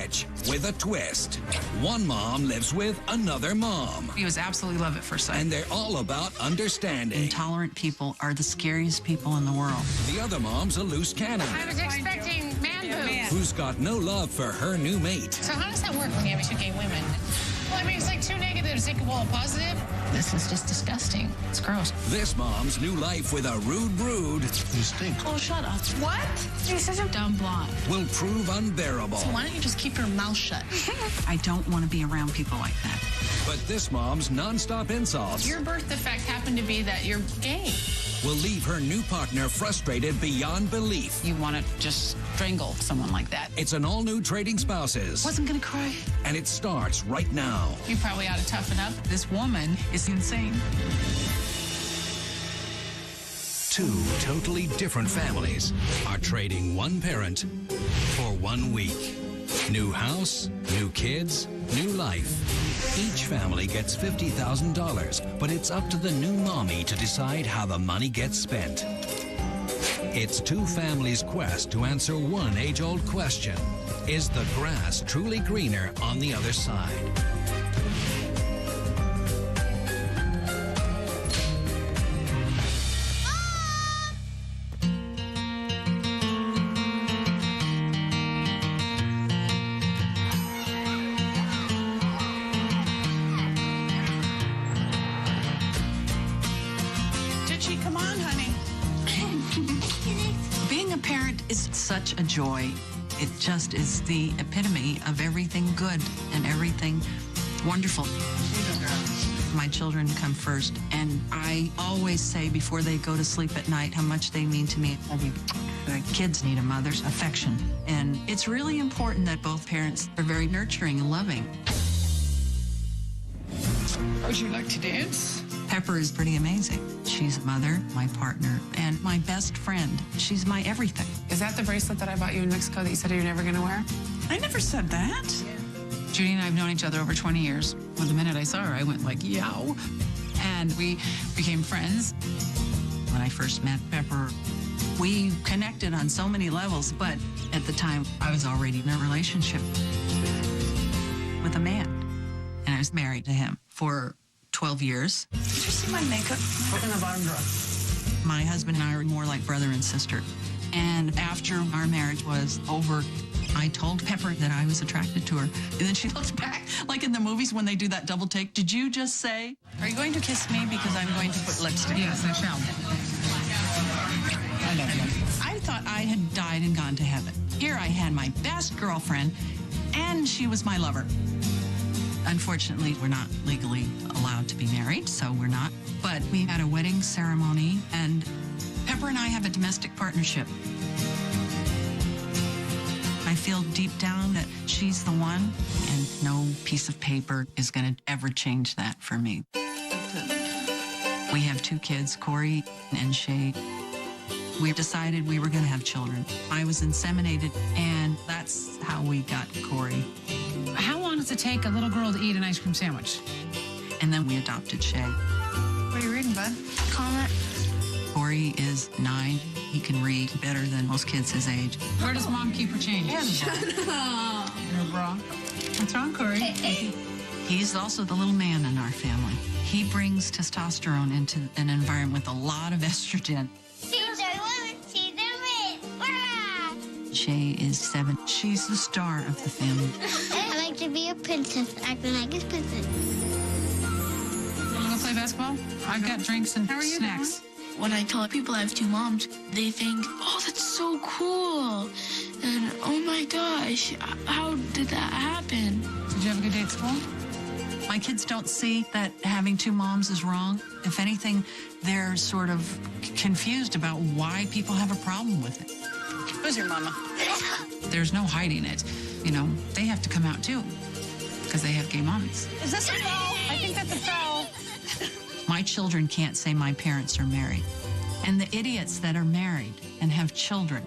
switch with a twist. One mom lives with another mom. He was absolutely love at first sight. And they're all about understanding. Intolerant people are the scariest people in the world. The other mom's a loose cannon. I was expecting man boobs. Who's got no love for her new mate. So how does that work when you have two gay women? Well, I mean, it's like two negatives equal a positive. This is just disgusting. It's gross. This mom's new life with a rude brood. You stink. Oh, shut up. What? You're such a dumb blonde. Will prove unbearable. So why don't you just keep your mouth shut? I don't want to be around people like that. But this mom's nonstop insults Your birth defect happened to be that you're gay. will leave her new partner frustrated beyond belief. You want to just strangle someone like that. It's an all-new Trading Spouses. Wasn't gonna cry. And it starts right now. You probably ought to toughen up. This woman is insane. Two totally different families are trading one parent for 1 week. New house, new kids, new life. Each family gets $50,000, but it's up to the new mommy to decide how the money gets spent. It's two families' quest to answer one age-old question. Is the grass truly greener on the other side? Come on, honey. Being a parent is such a joy. It just is the epitome of everything good and everything wonderful. My children come first, and I always say before they go to sleep at night how much they mean to me. The kids need a mother's affection, and it's really important that both parents are very nurturing and loving. Would you like to dance? Pepper is pretty amazing. She's a mother, my partner, and my best friend. She's my everything. Is that the bracelet that I bought you in Mexico that you said you were never gonna wear? I never said that. Judy and I have known each other over 20 years. Well, the minute I saw her, I went like, yow. And we became friends. When I first met Pepper, we connected on so many levels, but at the time, I was already in a relationship with a man. And I was married to him for 12 years. Did you see my makeup? Look in the bottom drawer. My husband and I are more like brother and sister. And after our marriage was over, I told Pepper that I was attracted to her. And then she looked back, like in the movies when they do that double take. Did you just say, are you going to kiss me because I'm going to put lipstick? Yes, I shall. I love you. I thought I had died and gone to heaven. Here I had my best girlfriend, and she was my lover. Unfortunately, we're not legally allowed to be married, so we're not. But we had a wedding ceremony, and Pepper and I have a domestic partnership. I feel deep down that she's the one, and no piece of paper is going to ever change that for me. We have 2 kids, Corey and Shay. We decided we were going to have children. I was inseminated, and that's how we got Corey. How long does it take a little girl to eat an ice cream sandwich? And then we adopted Shay. What are you reading, bud? Comment. Corey is 9. He can read better than most kids his age. Where does mom keep her change? In her bra. What's wrong, Corey? He's also the little man in our family. He brings testosterone into an environment with a lot of estrogen. She's a woman. She's a man. Shay is 7. She's the star of the family. I like to be a princess, acting like a princess. Want to go play basketball? I've got drinks and snacks. When I tell people I have 2 moms, they think, oh, that's so cool. And, oh, my gosh, how did that happen? Did you have a good day at school? My kids don't see that having 2 moms is wrong. If anything, they're sort of confused about why people have a problem with it. Who's your mama? There's no hiding it. You know, they have to come out too, because they have gay mommies. Is this a foul? I think that's a foul. My children can't say my parents are married. And the idiots that are married and have children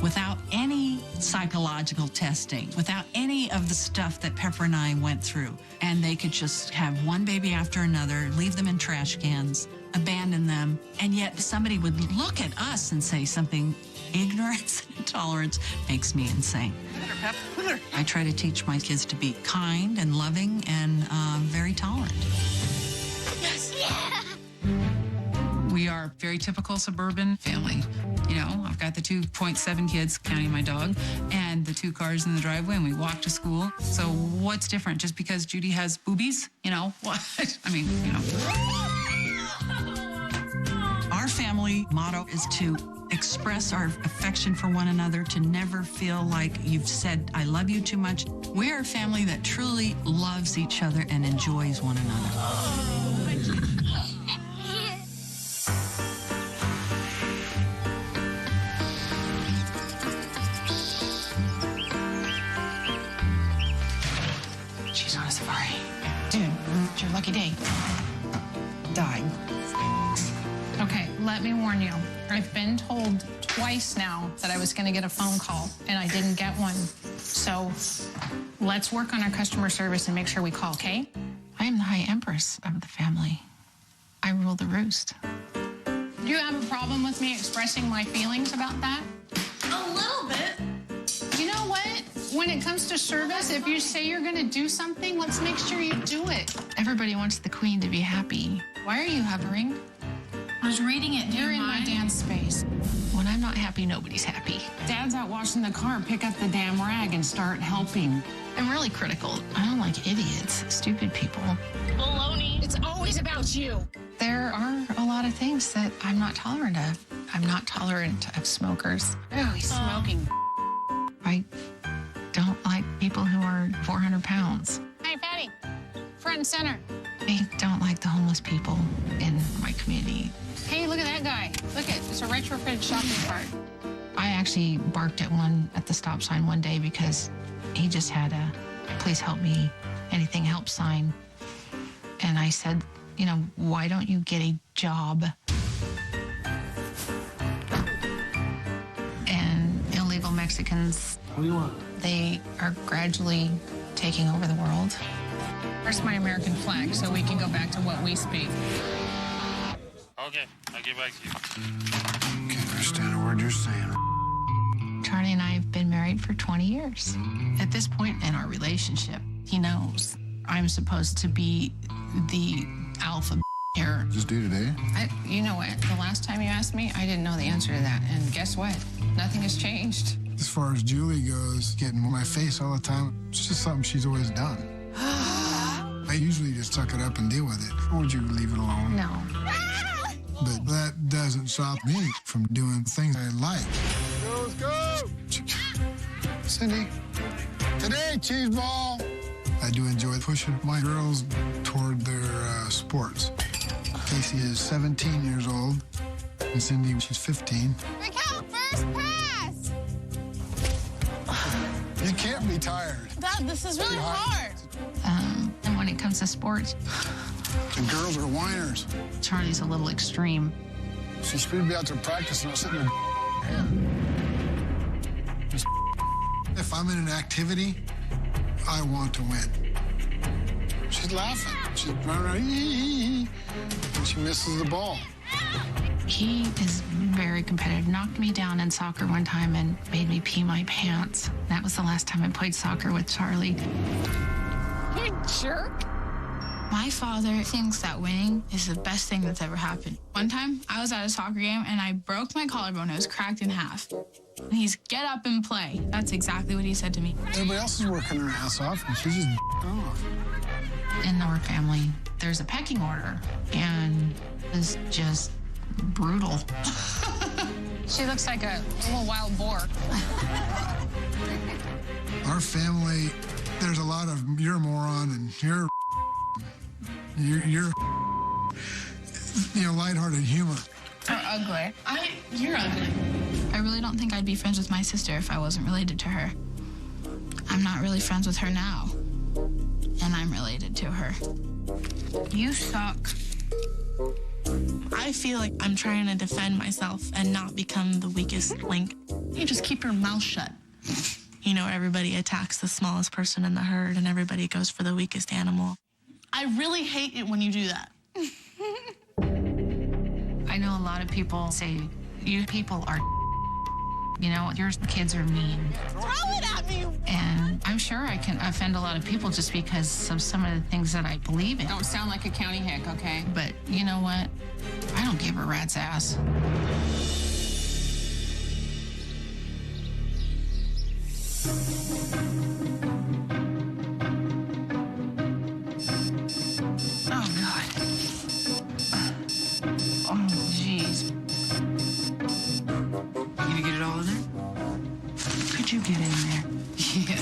without any psychological testing, without any of the stuff that Pepper and I went through, and they could just have one baby after another, leave them in trash cans. abandon them, and yet somebody would look at us and say something. Ignorance and intolerance makes me insane. I try to teach my kids to be kind and loving and very tolerant. Yes. Yeah. We are a very typical suburban family. You know, I've got the 2.7 kids, counting my dog, and the 2 cars in the driveway, and we walk to school. So what's different? Just because Judy has boobies? You know, what? I mean, you know. Our family motto is to express our affection for one another, to never feel like you've said, I love you too much. We're a family that truly loves each other and enjoys one another. She's on a safari. Dude, it's your lucky day. Died. Okay, let me warn you. I've been told twice now that I was going to get a phone call, and I didn't get one. So let's work on our customer service and make sure we call, okay? I am the high empress of the family. I rule the roost. Do you have a problem with me expressing my feelings about that? A little bit. You know what? When it comes to service, if you say you're going to do something, let's make sure you do it. Everybody wants the queen to be happy. Why are you hovering? I was reading it. You're in my dance space. When I'm not happy, nobody's happy. Dad's out washing the car. Pick up the damn rag and start helping. I'm really critical. I don't like idiots, stupid people. Baloney. It's always about you. There are a lot of things that I'm not tolerant of. I'm not tolerant of smokers. Oh, he's smoking. I don't like people who are 400 pounds. Hey, Patty. Front and center. I don't like the homeless people in my community. Hey, look at that guy. Look at it's a retrofitted shopping cart. I actually barked at one at the stop sign one day because he just had a please help me, anything help sign. And I said, you know, why don't you get a job? And illegal Mexicans, What do you want? they are gradually taking over the world. Where's my American flag so we can go back to what we speak? Okay, I'll get back to you. Can't understand a word you're saying. Charlie and I have been married for 20 years. At this point in our relationship, he knows I'm supposed to be the alpha here. Just do today? You know what? The last time you asked me, I didn't know the answer to that. And guess what? Nothing has changed. As far as Julie goes, getting in my face all the time, it's just something she's always done. I usually just suck it up and deal with it. Or would you leave it alone? No. But that doesn't stop me from doing things I like. Let's go! Cindy, today, cheese ball. I do enjoy pushing my girls toward their sports. Casey is 17 years old, and Cindy, she's 15. Raquel, first pass. You can't be tired. Dad, this is really hard. And when it comes to sports, The girls are whiners. Charlie's a little extreme. She should be out there practicing, sitting there. If I'm in an activity, I want to win. She's laughing. She's running around, and she misses the ball. He is very competitive. Knocked me down in soccer one time and made me pee my pants. That was the last time I played soccer with Charlie. You jerk. My father thinks that winning is the best thing that's ever happened. One time, I was at a soccer game and I broke my collarbone. It was cracked in half. And he's, get up and play. That's exactly what he said to me. Everybody else is working their ass off, and she's just off. In our family, there's a pecking order, and it's just brutal. She looks like a little wild boar. Our family, there's a lot of you're a moron and you're lighthearted humor. Or ugly. You're ugly. I really don't think I'd be friends with my sister if I wasn't related to her. I'm not really friends with her now. And I'm related to her. You suck. I feel like I'm trying to defend myself and not become the weakest link. You just keep your mouth shut. You know, everybody attacks the smallest person in the herd and everybody goes for the weakest animal. I really hate it when you do that. know a lot of people say, you people are, you know, your kids are mean. Throw it at me! And I'm sure I can offend a lot of people just because of some of the things that I believe in. Don't sound like a county hick, okay? But you know what? I don't give a rat's ass. Oh, God. Oh, jeez. You gonna get it all in there? Could you get in there? Yeah.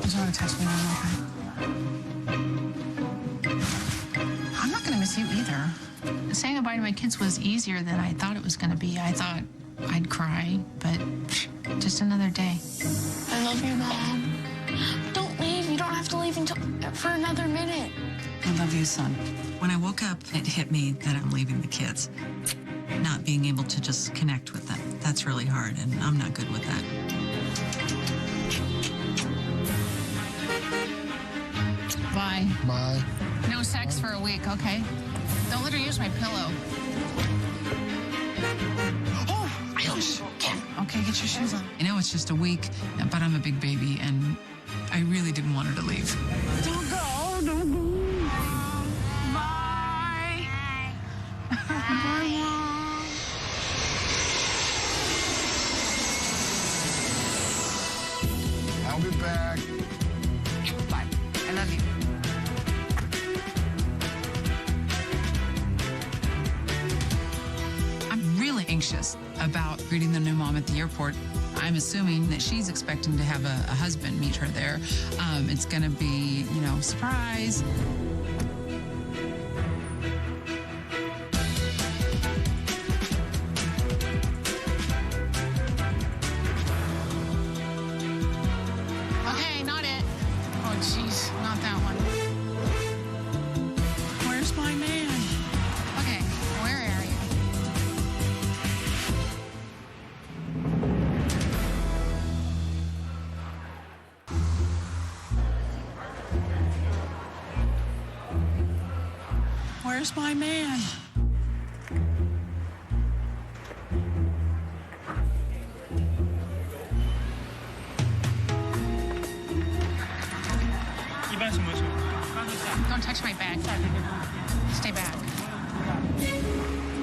Just want to touch me one more time. I'm not going to miss you either. Saying goodbye to my kids was easier than I thought it was going to be. I thought I'd cry, but just another day. I love you, Mom. Don't leave. You don't have to leave for another minute. I love you, son. When I woke up, it hit me that I'm leaving the kids. Not being able to just connect with them. That's really hard, and I'm not good with that. Bye. Bye. No sex for a week, okay? Don't let her use my pillow. Oh, ouch. Okay, get your shoes on. I know it's just a week, but I'm a big baby, and I really didn't want her to leave. Don't go. Don't go. Bye. Bye, Mom. I'll be back. Bye. I love you. I'm really anxious about greeting the new mom at the airport. I'm assuming that she's expecting to have a husband meet her there. It's going to be, you know, surprise. Okay, not it. Oh, jeez, not that one. Where's my man? Okay, where are you? Where's my man? Don't touch my bag. Stay back.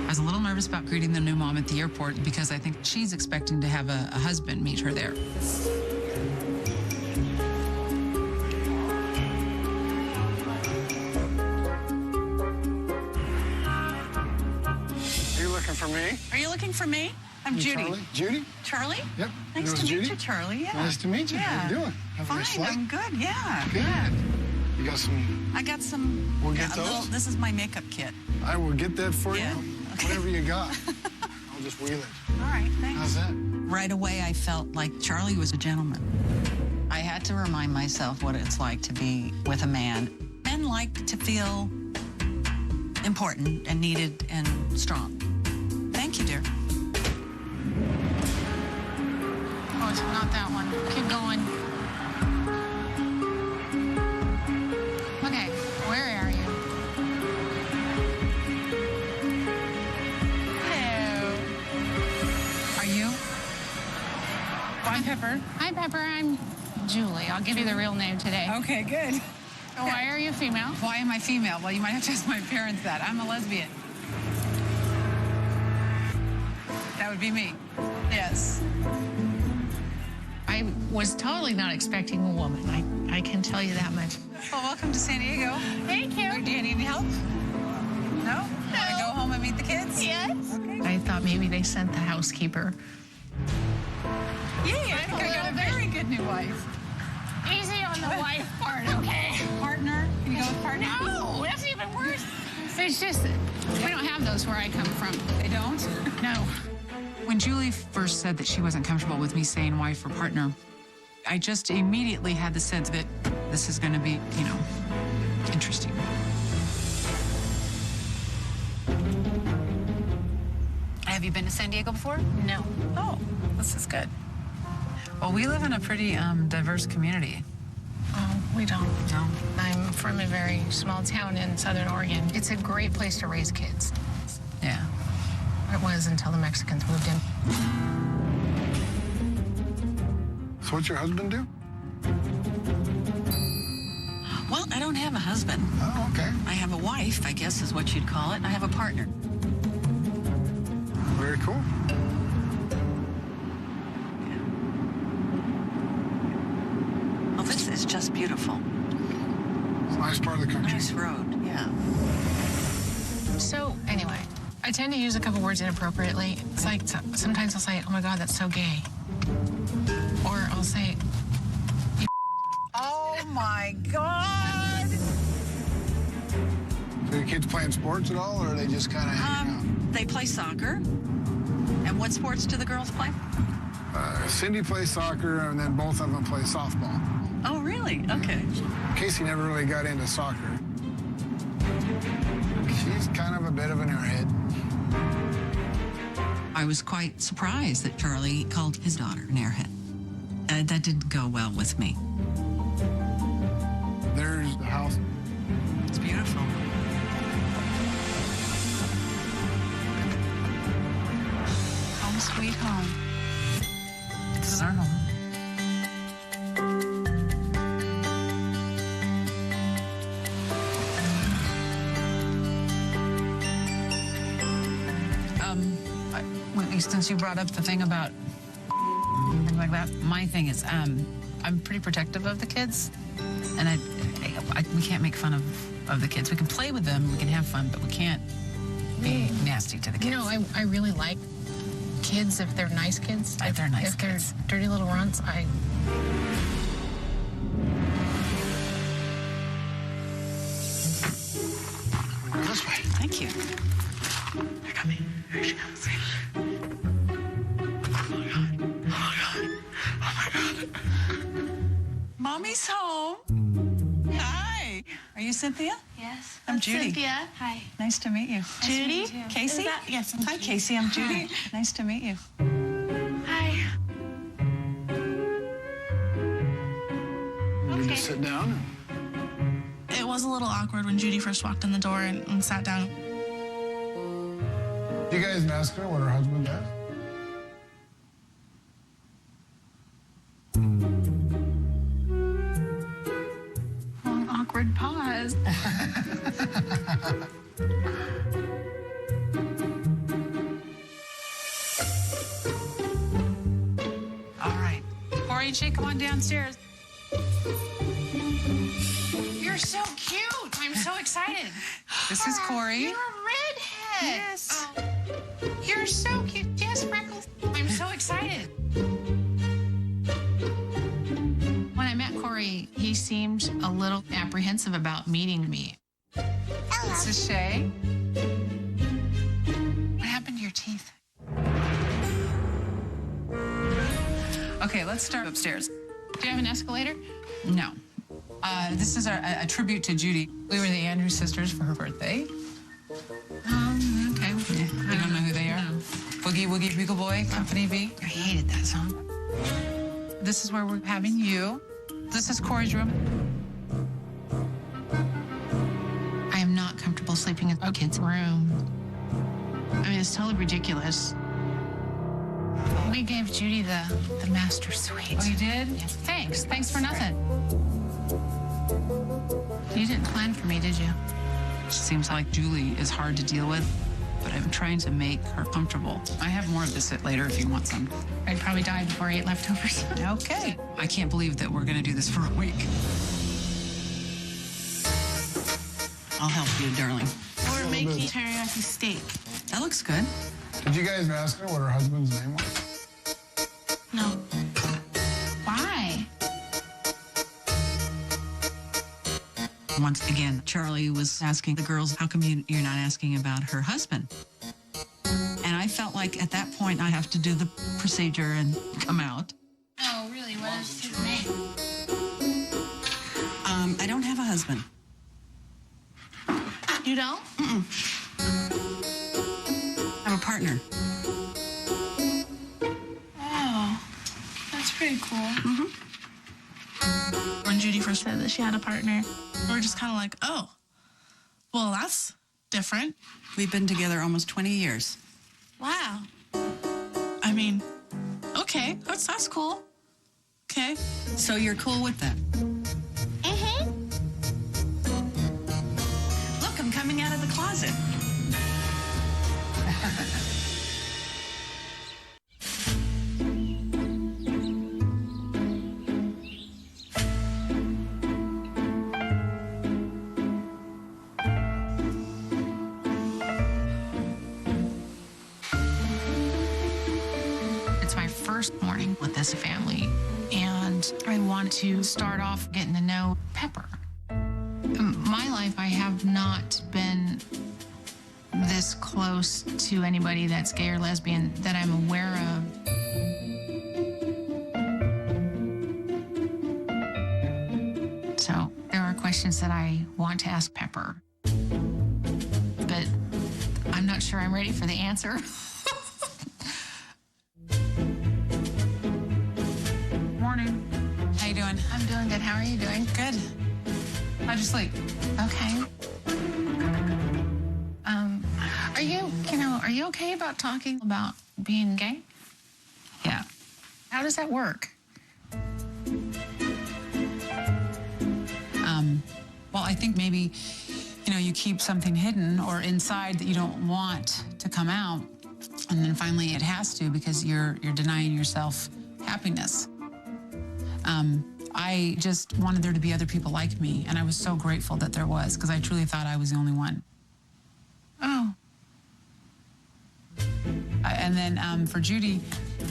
I was a little nervous about greeting the new mom at the airport because I think she's expecting to have a husband meet her there. Are you looking for me? Are you looking for me? I'm You, Judy. Charlie? Judy? Charlie? Yep. Nice Yours to meet Judy? you, Charlie. Yeah. Nice to meet you. How you Yeah. doing? Have a nice Fine, flight? I'm good. Yeah. Good. You got some... I got some. We'll get a little- those? this is my makeup kit. I will get that for Yeah. you. Okay. Whatever you got. I'll just wheel it. All right, thanks. How's that? Right away, I felt like Charlie was a gentleman. I had to remind myself what it's like to be with a man. Men like to feel important and needed and strong. Thank you, dear. Oh, it's not that one. Keep going. Okay, where are you? Hello. Are you? I'm Pepper. Hi, Pepper. I'm Julie. I'll give you the real name today. Okay, good. Why are you female? Why am I female? Well, you might have to ask my parents that. I'm a lesbian. That would be me. Yes. I was totally not expecting a woman. I can tell you that much. Well, welcome to San Diego. Thank you. Do you need any help? No? Want to go home and meet the kids? Yes. Okay. I thought maybe they sent the housekeeper. Yay, I think I got a very good new wife. Easy on the wife part, okay? Partner? Can you go with partner? No, that's even worse. It's just, we don't have those where I come from. They don't? No. When Julie first said that she wasn't comfortable with me saying wife or partner, I just immediately had the sense that this is going to be, you know, interesting. Have you been to San Diego before? No. Oh, this is good. Well, we live in a pretty diverse community. Oh, We don't. No. I'm from a very small town in Southern Oregon. It's a great place to raise kids. Yeah. It was until the Mexicans moved in. So what's your husband do? Well, I don't have a husband. Oh, okay. I have a wife, I guess is what you'd call it. I have a partner. Very cool. Well, this is just beautiful. It's a nice part of the country. Nice road, yeah. So, anyway, I tend to use a couple words inappropriately. It's like sometimes I'll say, oh my God, that's so gay. Or I'll say, Oh, my God. Do your kids playing sports at all, or are they just kind of hanging They play soccer. And what sports do the girls play? out? Cindy plays soccer, and then both of them play softball. Oh, really? Okay. Casey never really got into soccer. She's kind of a bit of an airhead. I was quite surprised that Charlie called his daughter an airhead. That didn't go well with me. There's the house. It's beautiful. Home sweet home. This is our home. Since you brought up the thing about things like that, my thing is I'm pretty protective of the kids, and we can't make fun of the kids. We can play with them, we can have fun, but we can't be nasty to the kids. you know, I really like kids if they're nice kids. If they're nice If they're kids. dirty little runts, Go this way. Thank you. They're coming. Here she comes. Mommy's home. Hi. Are you Cynthia? Yes. I'm Judy. Cynthia. Hi. Nice to meet you. Judy? Casey? Is that- yes, I'm Hi, Judy. Casey. I'm Judy. Nice to meet you. Hi. You just sit down. It was a little awkward when Judy first walked in the door and sat down. You guys ask her what her husband does? Long, awkward pause. All right. Corey and Shay, come on downstairs. You're so cute. I'm so excited. This is Corey. You're a redhead. Yes. Oh, you're so cute. Yes, freckles. I'm so excited. When I met Corey, he seemed a little apprehensive about meeting me. This is Shay. What happened to your teeth? Okay, let's start upstairs. Do you have an escalator? No. This is a tribute to Judy. We were the Andrews sisters for her birthday. Okay. You don't know who they are? Boogie Woogie Bugle Boy, Company B. I hated that song. This is where we're having you. This is Corey's room. I am not comfortable sleeping in a kid's room. I mean, it's totally ridiculous. We gave Judy the master suite. Oh, you did? Yes. Thanks. Thanks for nothing. You didn't plan for me, did you? Seems like Julie is hard to deal with, but I'm trying to make her comfortable. I have more of this later if you want some. I'd probably die before I ate leftovers. Okay. I can't believe that we're gonna do this for a week. I'll help you, darling. We're making teriyaki steak. That looks good. Did you guys ask her what her husband's name was? No. Why? Once again, Charlie was asking the girls, how come you're not asking about her husband? And I felt like at that point I have to do the procedure and come out. No, really, what is his name? I don't have a husband. You don't? I have a partner. Oh, that's pretty cool. When Judy first said that she had a partner, we were just kind of like, oh, well, that's different. We've been together almost 20 years. Wow. I mean, okay, that's cool. Okay. So you're cool with that? Mm-hmm. Look, I'm coming out of the closet. It's my first morning with this family, and I want to start off getting to know Pepper. In my life, I have not been this close to anybody that's gay or lesbian that I'm aware of. So there are questions that I want to ask Pepper, but I'm not sure I'm ready for the answer. Morning. How you doing? I'm doing good. How are you doing? Good. How'd you sleep? Okay. Are you okay about talking about being gay? Yeah. How does that work? Well, I think maybe, you keep something hidden or inside that you don't want to come out, and then finally it has to because you're denying yourself happiness. I just wanted there to be other people like me, and I was so grateful that there was, because I truly thought I was the only one. Oh. And then for Judy,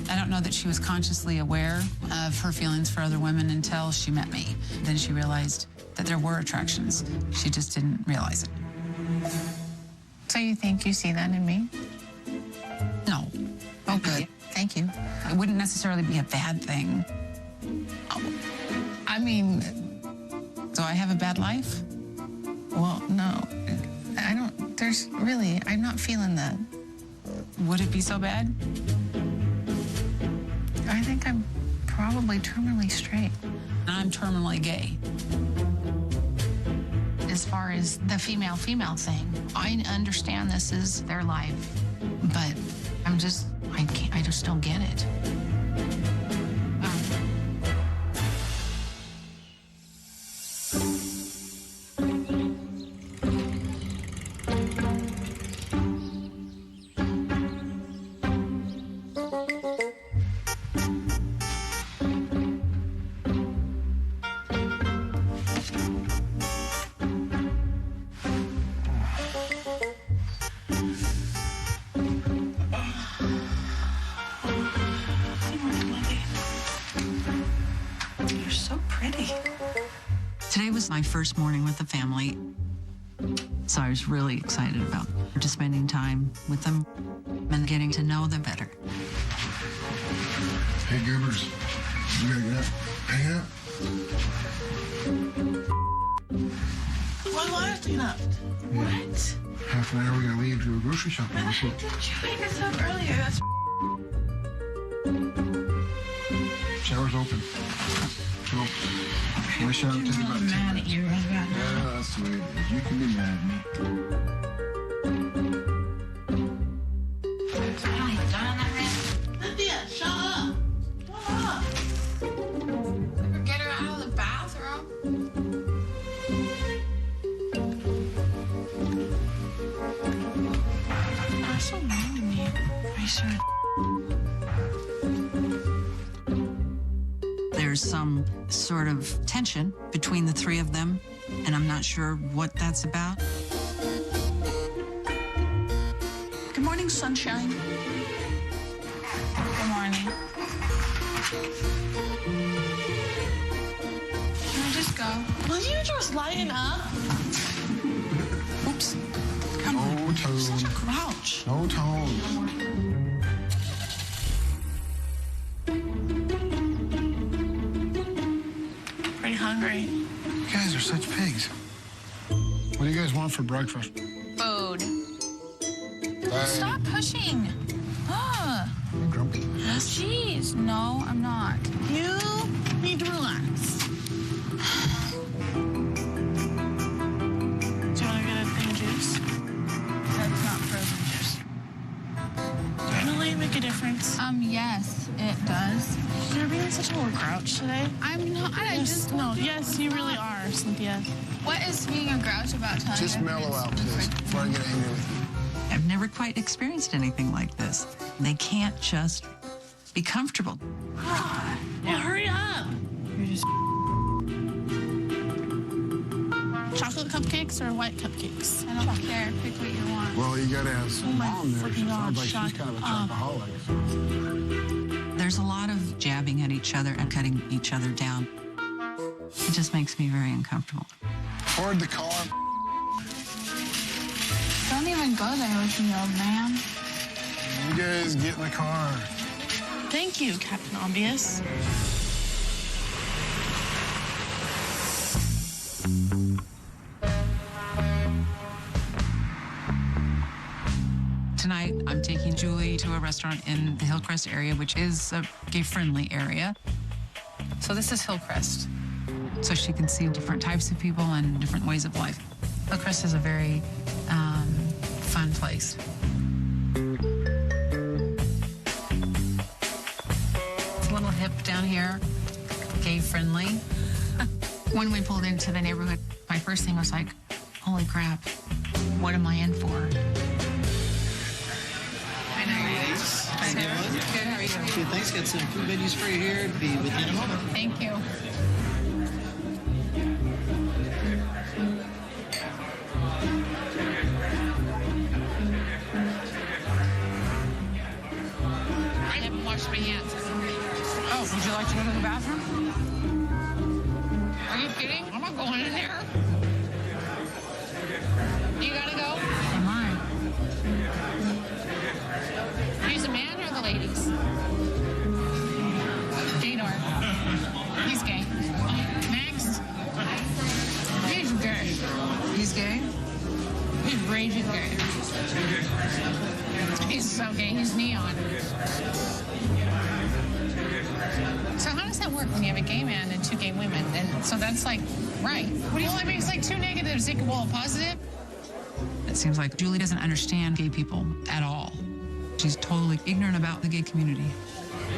I don't know that she was consciously aware of her feelings for other women until she met me. Then she realized that there were attractions. She just didn't realize it. So you think you see that in me? No. Oh, good. Thank you. It wouldn't necessarily be a bad thing. I mean... Do I have a bad life? Well, no. I don't... I'm not feeling that. Would it be so bad? I think I'm probably terminally straight. I'm terminally gay. As far as the female-female thing, I understand this is their life, but I just don't get it. You're so pretty. Today was my first morning with the family, so I was really excited about just spending time with them and getting to know them better. Hey, Goobers, you gotta get up. Hang up. Why want to clean up? What? Half an hour, we gotta leave to go grocery shopping. Did you wake us up earlier? That's Shower's open. Go. My shower takes about 10 mad at minutes. you right about now. Yeah, that's the way it is. You can be mad at me. Cynthia, shut up. Shut up. Get her out of the bathroom. You're so mean to me. I should. There's some sort of tension between the three of them, and I'm not sure what that's about. Good morning, sunshine. Good morning. Can I just go? Will you just lighten up? Oops. Come on. No tone. Such a grouch. No tone. Pretty hungry. You guys are such pigs. What do you guys want for breakfast? Food. Bye. Stop pushing. I'm grumpy. Jeez. No, I'm not. You need to relax. it make a difference? Yes, it does. You're being such a little grouch today. I'm not. I just No, yes, you really are, Cynthia. What is being a grouch about telling Just mellow out, please, before I get angry with you. I've never quite experienced anything like this. They can't just be comfortable. Well, hurry up. You're just Chocolate cupcakes or white cupcakes? I don't care. Pick what you want. Well, you gotta have some mom there. She freaking sounds God, like shut she's kind of a up. chocoholic. There's a lot of jabbing at each other and cutting each other down. It just makes me very uncomfortable. Toward the car. Don't even go there with me, old man. You guys get in the car. Thank you, Captain Obvious. Tonight, I'm taking Julie to a restaurant in the Hillcrest area, which is a gay-friendly area. So this is Hillcrest, so she can see different types of people and different ways of life. Hillcrest is a very fun place. It's a little hip down here, gay-friendly. When we pulled into the neighborhood, my first thing was like, holy crap, what am I in for? Good, how are you? Good, thanks. Got some food menus for you here. Be with you in a moment. Thank you. I haven't washed my hands. Oh, would you like to go to the bathroom? Are you kidding? I'm not going in there. You gotta go? Am I? He's a man or the ladies? Jador. He's gay. Next. He's gay. He's gay? He's raging gay. He's so gay, he's neon. So how does that work when you have a gay man and two gay women? And so that's like, right. Well, it makes like two negatives equal a positive. It seems like Julie doesn't understand gay people at all. She's totally ignorant about the gay community.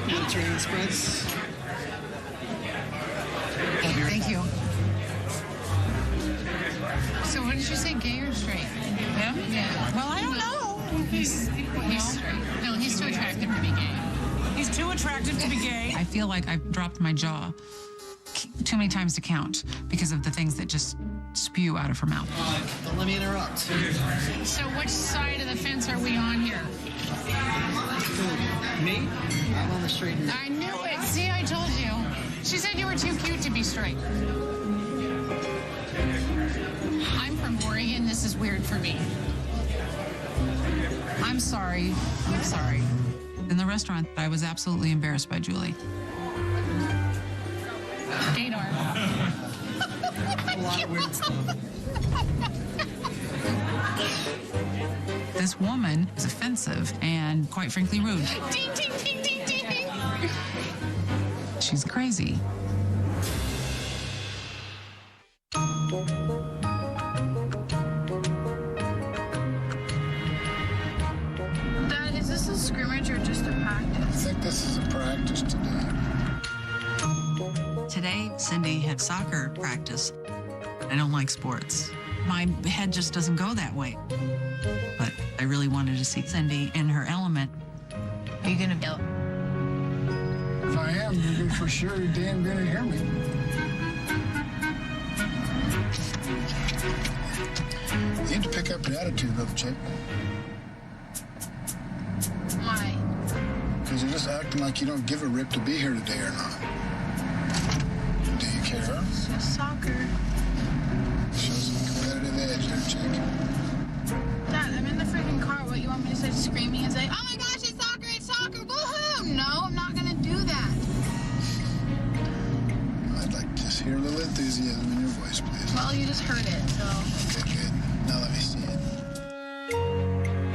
Mediterranean spreads. Thank you. So what did you say, gay or straight? Him? Yeah. Well, I don't know. He's straight. No, he's too attractive to be gay. He's too attractive to be gay. I feel like I've dropped my jaw too many times to count because of the things that just spew out of her mouth. Don't let me interrupt. So which side of the fence are we on here? Me? I'm on the straight and I knew it. See, I told you. She said you were too cute to be straight. I'm from Oregon. This is weird for me. I'm sorry. I'm sorry. In the restaurant, I was absolutely embarrassed by Julie. Gator. a lot of weird stuff. This woman is offensive and, quite frankly, rude. Ding, ding, ding, ding, ding. She's crazy. Dad, is this a scrimmage or just a practice? I think this is a practice today. Today, Cindy had soccer practice. I don't like sports. My head just doesn't go that way. But I really wanted to see Cindy in her element. Are you going to yell? If I am, you're for sure damn gonna hear me. You need to pick up an attitude, little chick. Why? Because you're just acting like you don't give a rip to be here today or not. Do you care? It's just soccer. Show some competitive edge there, chick. Dad, I'm in the freaking car. What, you want me to start screaming and say, oh my gosh, it's soccer, woohoo! No, I'm not gonna do that. I'd like to just hear a little enthusiasm in your voice, please. Well, you just heard it, so. Okay, good. Now let me see it.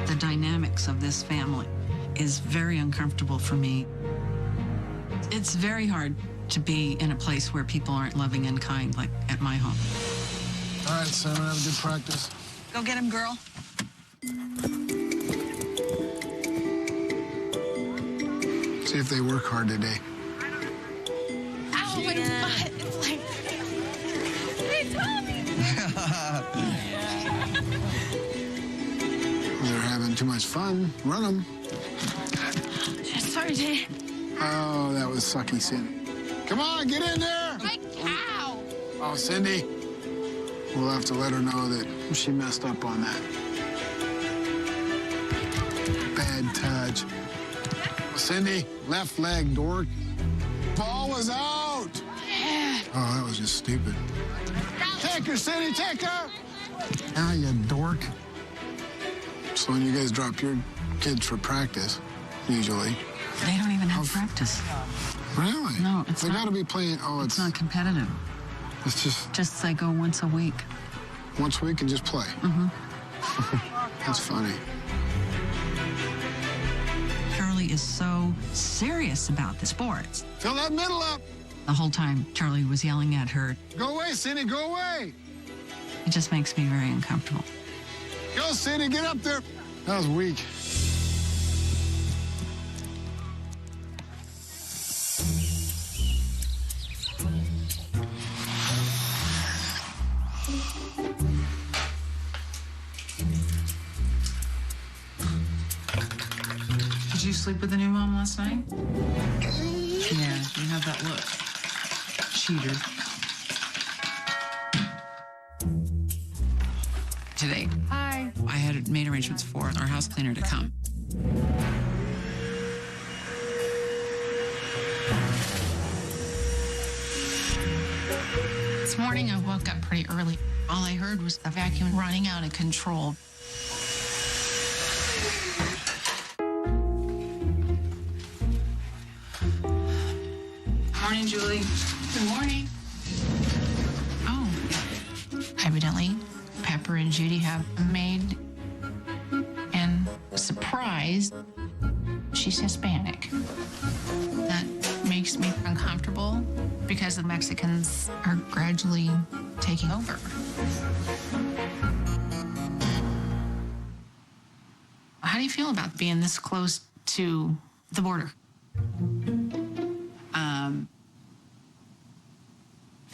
The dynamics of this family is very uncomfortable for me. It's very hard to be in a place where people aren't loving and kind, like at my home. All right, Simon, have a good practice. Go get him, girl. See if they work hard today. Ow, my butt. It's like, they told me. They're having too much fun. Run them. Sorry, Jay. Oh, that was sucky, Cindy. Come on, get in there. My cow. Oh, Cindy, we'll have to let her know that she messed up on that. Bad touch. Oh, Cindy, left leg, dork. Ball was out. Oh, that was just stupid. Take her, Cindy, take her. Ah, you dork. So when you guys drop your kids for practice, usually. They don't even have practice. Really? No, it's they not. They got to be playing. Oh, it's not competitive. It's just they go once a week. Once a week and just play. Mm-hmm. That's funny. Charlie is so serious about the sports. Fill that middle up. The whole time, Charlie was yelling at her. Go away, Cindy, go away. It just makes me very uncomfortable. Go, Cindy, get up there. That was weak. Did you sleep with the new mom last night? Yeah, you have that look. Cheater. Today. Hi. I had made arrangements for our house cleaner to come. This morning I woke up pretty early. All I heard was the vacuum running out of control. Morning, Julie. Good morning. Oh, evidently Pepper and Judy have a maid, and surprise, she's Hispanic. That makes me uncomfortable because the Mexicans are gradually taking over. How do you feel about being this close to the border?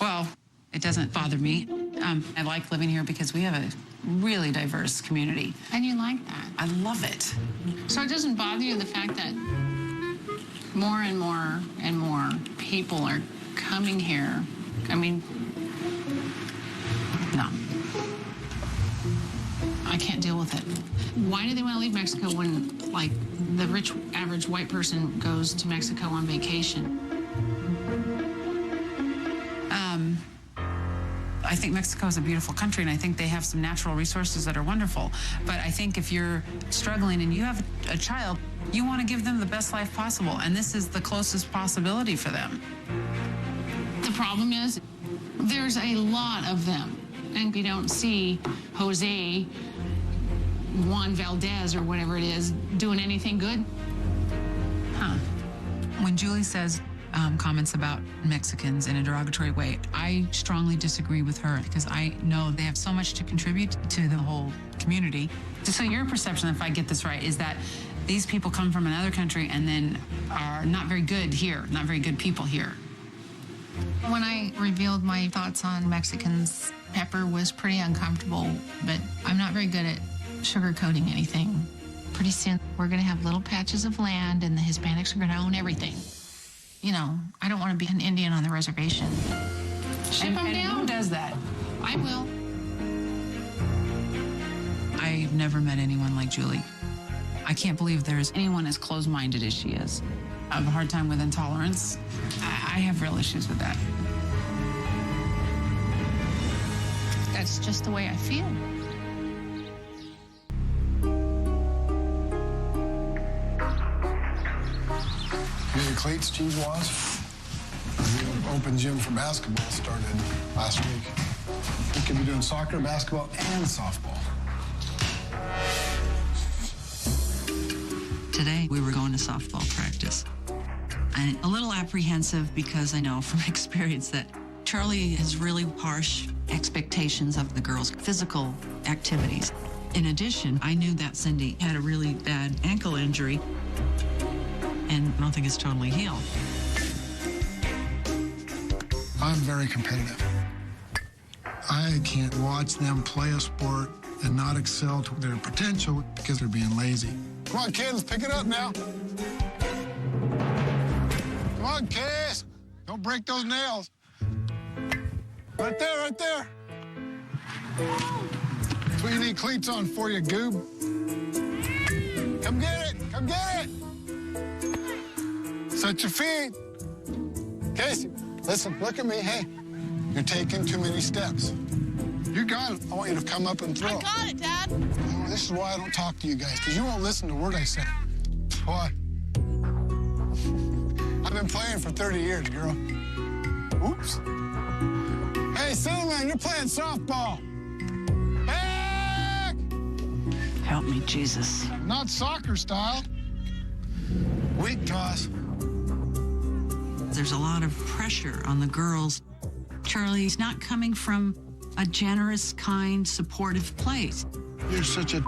Well, it doesn't bother me. I like living here because we have a really diverse community. And you like that? I love it. So it doesn't bother you the fact that more and more and more people are coming here? I mean, No. I can't deal with it. Why do they want to leave Mexico when, like, the rich, average white person goes to Mexico on vacation? I think Mexico is a beautiful country, and I think they have some natural resources that are wonderful. But I think if you're struggling and you have a child, you want to give them the best life possible, and this is the closest possibility for them. The problem is there's a lot of them, and we don't see Jose, Juan Valdez, or whatever it is, doing anything good. Huh. When Julie says comments about Mexicans in a derogatory way, I strongly disagree with her because I know they have so much to contribute to the whole community. So your perception, if I get this right, is that these people come from another country and then are not very good here, not very good people here. When I revealed my thoughts on Mexicans, Pepper was pretty uncomfortable, but I'm not very good at sugarcoating anything. Pretty soon, we're going to have little patches of land, and the Hispanics are going to own everything. You know, I don't want to be an Indian on the reservation. Ship them down. Who does that? I will. I've never met anyone like Julie. I can't believe there's anyone as closed-minded as she is. I have a hard time with intolerance. I have real issues with that. That's just the way I feel. Get your cleats, cheese was. The open gym for basketball started last week. We could be doing soccer, basketball, and softball. Today, we were going to softball practice. I'm a little apprehensive because I know from experience that Charlie has really harsh expectations of the girls' physical activities. In addition, I knew that Cindy had a really bad ankle injury. and I don't think it's totally healed. I'm very competitive. I can't watch them play a sport and not excel to their potential because they're being lazy. Come on, kids, pick it up now. Come on, kids. Don't break those nails. Right there, right there. That's what you need cleats on for, you goob. Come get it, come get it. Set your feet. Casey, listen, look at me, hey. You're taking too many steps. You got it. I want you to come up and throw. I got it, Dad. Oh, this is why I don't talk to you guys, because you won't listen to a word I say. Why? I've been playing for 30 years, girl. Oops. Hey, Cinnamon, you're playing softball. Back! Help me, Jesus. Not soccer style. Weak toss. There's a lot of pressure on the girls. Charlie's not coming from a generous, kind, supportive place. You're such a...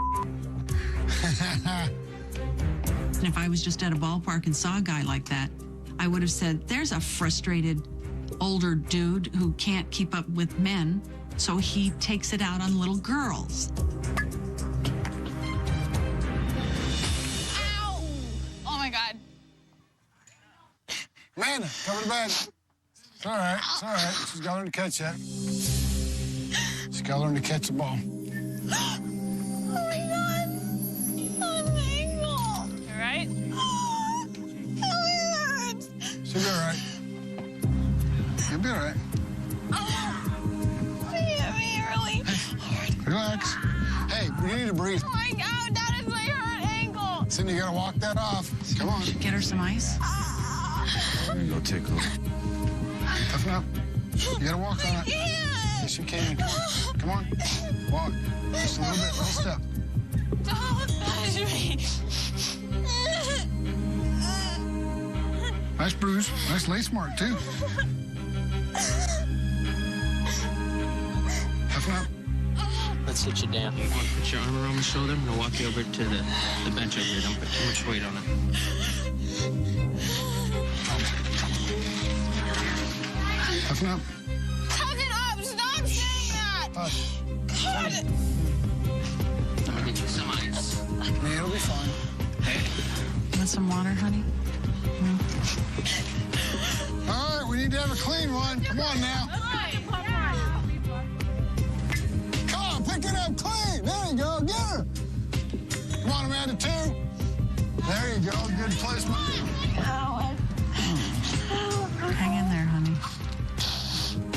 And if I was just at a ballpark and saw a guy like that, I would have said, there's a frustrated older dude who can't keep up with men, so he takes it out on little girls. Ow! Oh, my God. Amanda, cover the bag. It's all right, it's all right. She's got to learn to catch that. She's got to learn to catch the ball. Oh, my God. My ankle. You right? Oh, it hurts. She'll be all right. You'll be all right. Oh, it hit me really hard. Relax. Hey, you need to breathe. Oh, my God, that is my hurt ankle. Cindy, you got to walk that off. Come on. Get her some ice. There you go, tickle. Toughen up. You got to walk on it. Yes, you can. Come on. Walk. Just a little bit, little step. Don't touch me. Nice bruise. Nice lace mark, too. Toughen up. Let's sit you down. You want to put your arm around my shoulder? I'm going to walk you over to the bench over here. Don't put too much weight on it. Toughen up. Tuck it up. Stop saying that. Hush. God. I'm going to get you some ice. Man, it'll be fine. Hey. Want some water, honey? All right, we need to have a clean one. Come on now. Come on, pick it up clean. There you go. Get her. Come on, Amanda, two. There you go. Good placement. Hang in there, honey.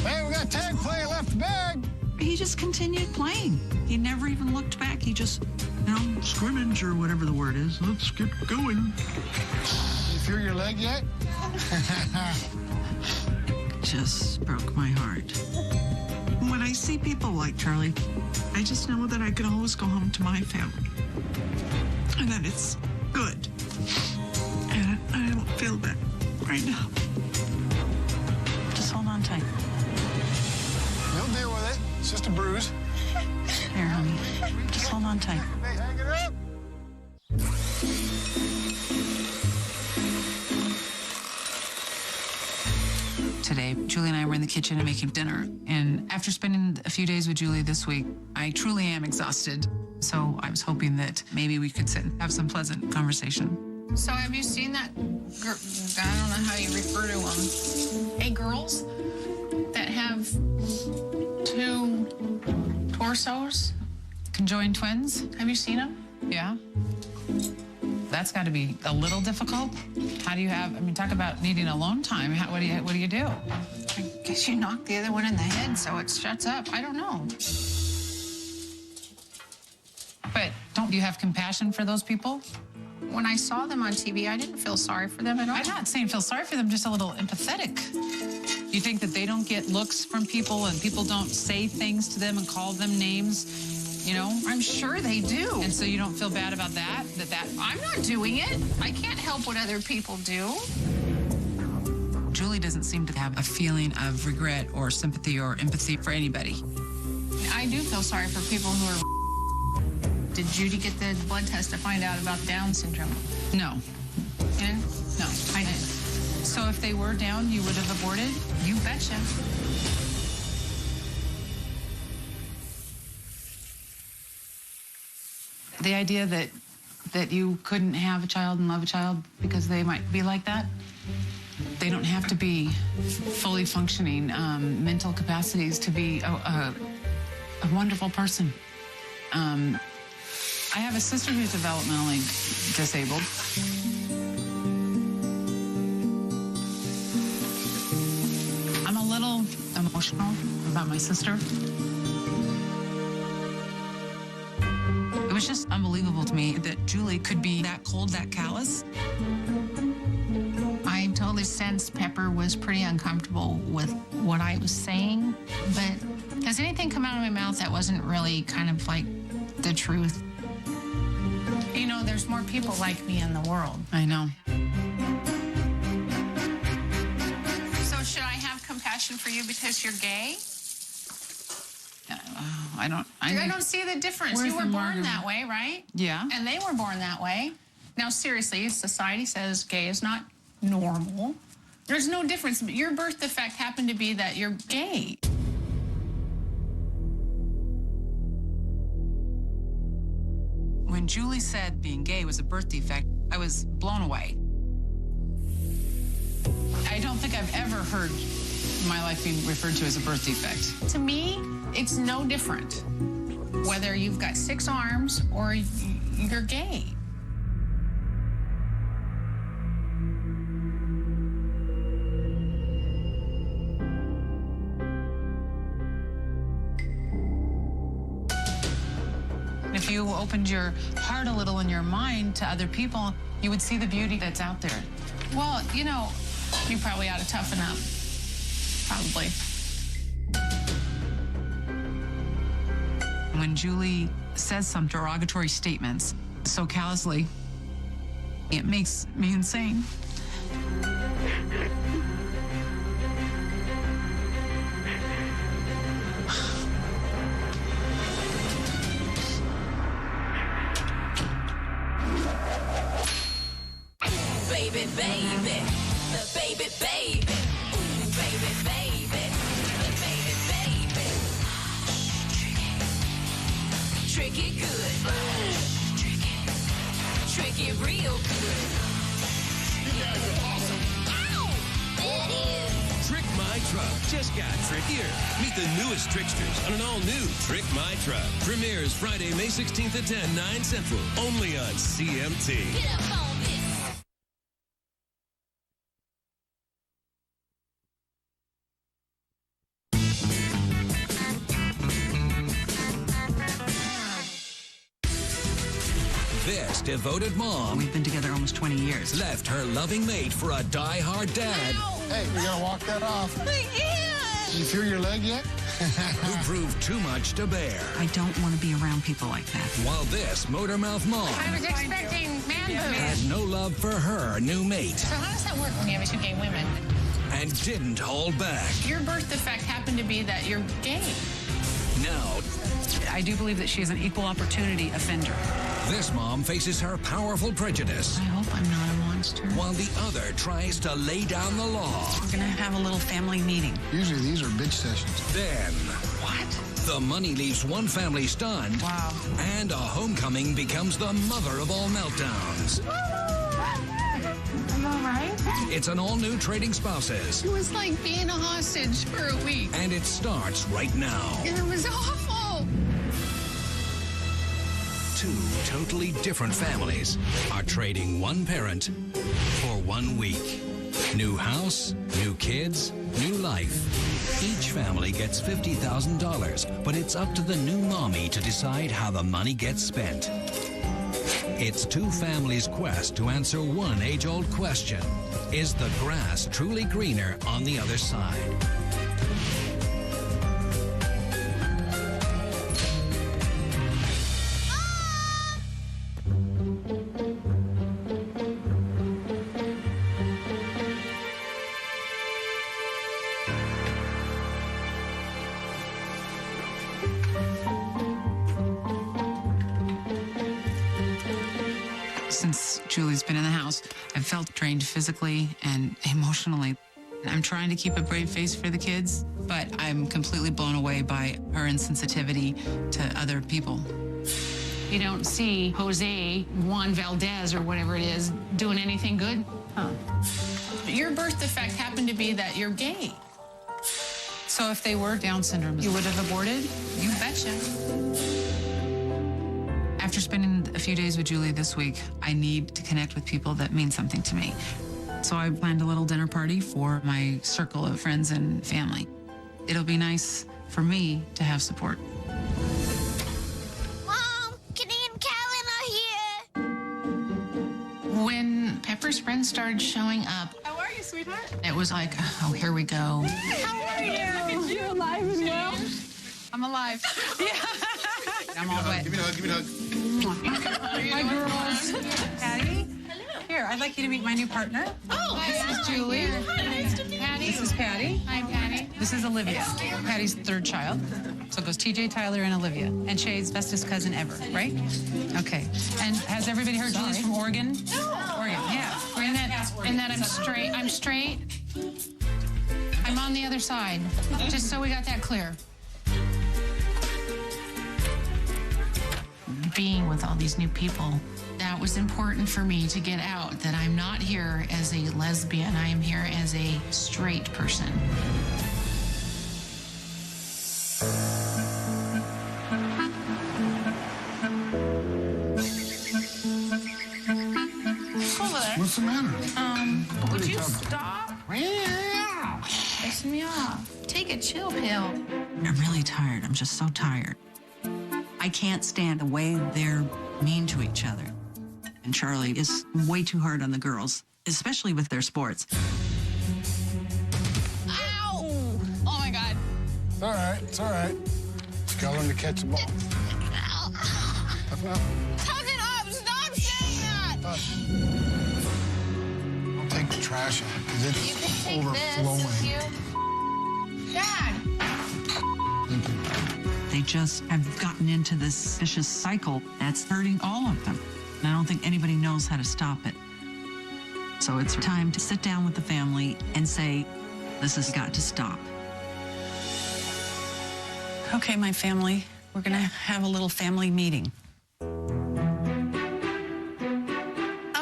Hey, we got tag play, left the bag. He just continued playing. He never even looked back. He just, scrimmage or whatever the word is. Let's get going. You feel your leg yet? Just broke my heart. When I see people like Charlie, I just know that I can always go home to my family. And that it's good. And I don't feel that right now. Just hold on tight. You'll deal with it. It's just a bruise. Here, honey. Just hold on tight. Hey, hang it up. Today, Julie and I were in the kitchen and making dinner. And after spending a few days with Julie this week, I truly am exhausted. So I was hoping that maybe we could sit and have some pleasant conversation. So have you seen that I don't know how you refer to them. Hey, girls that have two torsos? Conjoined twins? Have you seen them? Yeah. That's got to be a little difficult. How do you talk about needing alone time. What do you do? I guess you knock the other one in the head so it shuts up. I don't know. But don't you have compassion for those people? When I saw them on TV, I didn't feel sorry for them at all. I'm not saying feel sorry for them, just a little empathetic. You think that they don't get looks from people and people don't say things to them and call them names? I'm sure they do. And so you don't feel bad about that? I'm not doing it. I can't help what other people do. Julie doesn't seem to have a feeling of regret or sympathy or empathy for anybody. I do feel sorry for people who are. Did Judy get the blood test to find out about Down syndrome? No. And no, I didn't. So if they were down, you would have aborted? You betcha. The idea that you couldn't have a child and love a child because they might be like that, they don't have to be fully functioning mental capacities to be a wonderful person. I have a sister who's developmentally disabled. I'm a little emotional about my sister. It was just unbelievable to me that Julie could be that cold, that callous. I totally sensed Pepper was pretty uncomfortable with what I was saying, but has anything come out of my mouth that wasn't really kind of like the truth? You know, there's more people like me in the world. I know. So should I have compassion for you because you're gay? I don't see the difference. You were born that way, right? Yeah. And they were born that way. Now, seriously, society says gay is not normal. There's no difference. Your birth defect happened to be that you're gay. When Julie said being gay was a birth defect, I was blown away. I don't think I've ever heard my life being referred to as a birth defect. To me, it's no different whether you've got 6 arms or you're gay. If you opened your heart a little and your mind to other people, you would see the beauty that's out there. Well, you know, you probably ought to toughen up. Probably. When Julie says some derogatory statements so callously, it makes me insane. Baby, baby, the baby, baby. Ooh, baby, baby, the baby, baby. Tricky good. Tricky real good. You guys are awesome. Ow! There it is. Trick My Truck just got trickier. Meet the newest tricksters on an all-new Trick My Truck. Premieres Friday, May 16th at 10, 9 Central. Only on CMT. Get up on this. This devoted mom We've been together almost 20 years. left her loving mate for a die-hard dad Hey, you're gonna walk that off. I am. You feel your leg yet? who proved too much to bear. I don't want to be around people like that. While this motor-mouth mom I was expecting man boobs. had no love for her new mate So how does that work when you have 2 gay women? and didn't hold back. Your birth defect happened to be that you're gay. Now, I do believe that she is an equal opportunity offender. this mom faces her powerful prejudice, I hope I'm not a monster. while the other tries to lay down the law. We're going to have a little family meeting. Usually these are bitch sessions. Then, What? the money leaves one family stunned, Wow. and a homecoming becomes the mother of all meltdowns. Am I right? It's an all-new Trading Spouses, It was like being a hostage for a week. and it starts right now. And it was awful. 2 totally different families are trading one parent for 1 week. New house, new kids, new life. Each family gets $50,000, but it's up to the new mommy to decide how the money gets spent. It's 2 families' quest to answer one age-old question. Is the grass truly greener on the other side? Since Julie's been in the house, I've felt drained physically and emotionally. I'm trying to keep a brave face for the kids, but I'm completely blown away by her insensitivity to other people. You don't see Jose, Juan Valdez, or whatever it is, doing anything good. Huh. Your birth defect happened to be that you're gay. So if they were Down syndrome, you would have aborted? You betcha. After spending a few days with Julie this week, I need to connect with people that mean something to me. So I planned a little dinner party for my circle of friends and family. It'll be nice for me to have support. Mom, Kenny and Callan are here. When Pepper's friends started showing up, How are you, sweetheart? it was like, oh, here we go. How are you? You alive and well? I'm alive. I'm all wet. Give me a hug. Give me a hug. Hi, girls. Patty? Here, I'd like you to meet my new partner. Oh, This is Julie. Hi, nice to meet you. Patty. This is Patty. Hi, Patty. This is Olivia, Patty's third child. So it goes TJ, Tyler, and Olivia. And Shay's bestest cousin ever, right? Okay. And has everybody heard Julie's from Oregon? Oregon, yeah. And that I'm straight. I'm on the other side, just so we got that clear. Being with all these new people, that was important for me to get out that I'm not here as a lesbian. I am here as a straight person. Over there. What's the matter? Would you stop? Pissing me off. Take a chill pill. I'm really tired. I'm just so tired. I can't stand the way they're mean to each other. And Charlie is way too hard on the girls, especially with their sports. Ow! Oh my God. It's all right. It's all right. Just gotta learn to catch the ball. Toughen up. Tuck it up. Stop saying that. I'll take the trash out because You it's can take overflowing. this if you... Dad! Thank you. They just have gotten into this vicious cycle that's hurting all of them. And I don't think anybody knows how to stop it. So it's time to sit down with the family and say, this has got to stop. Okay, my family, we're going to have a little family meeting.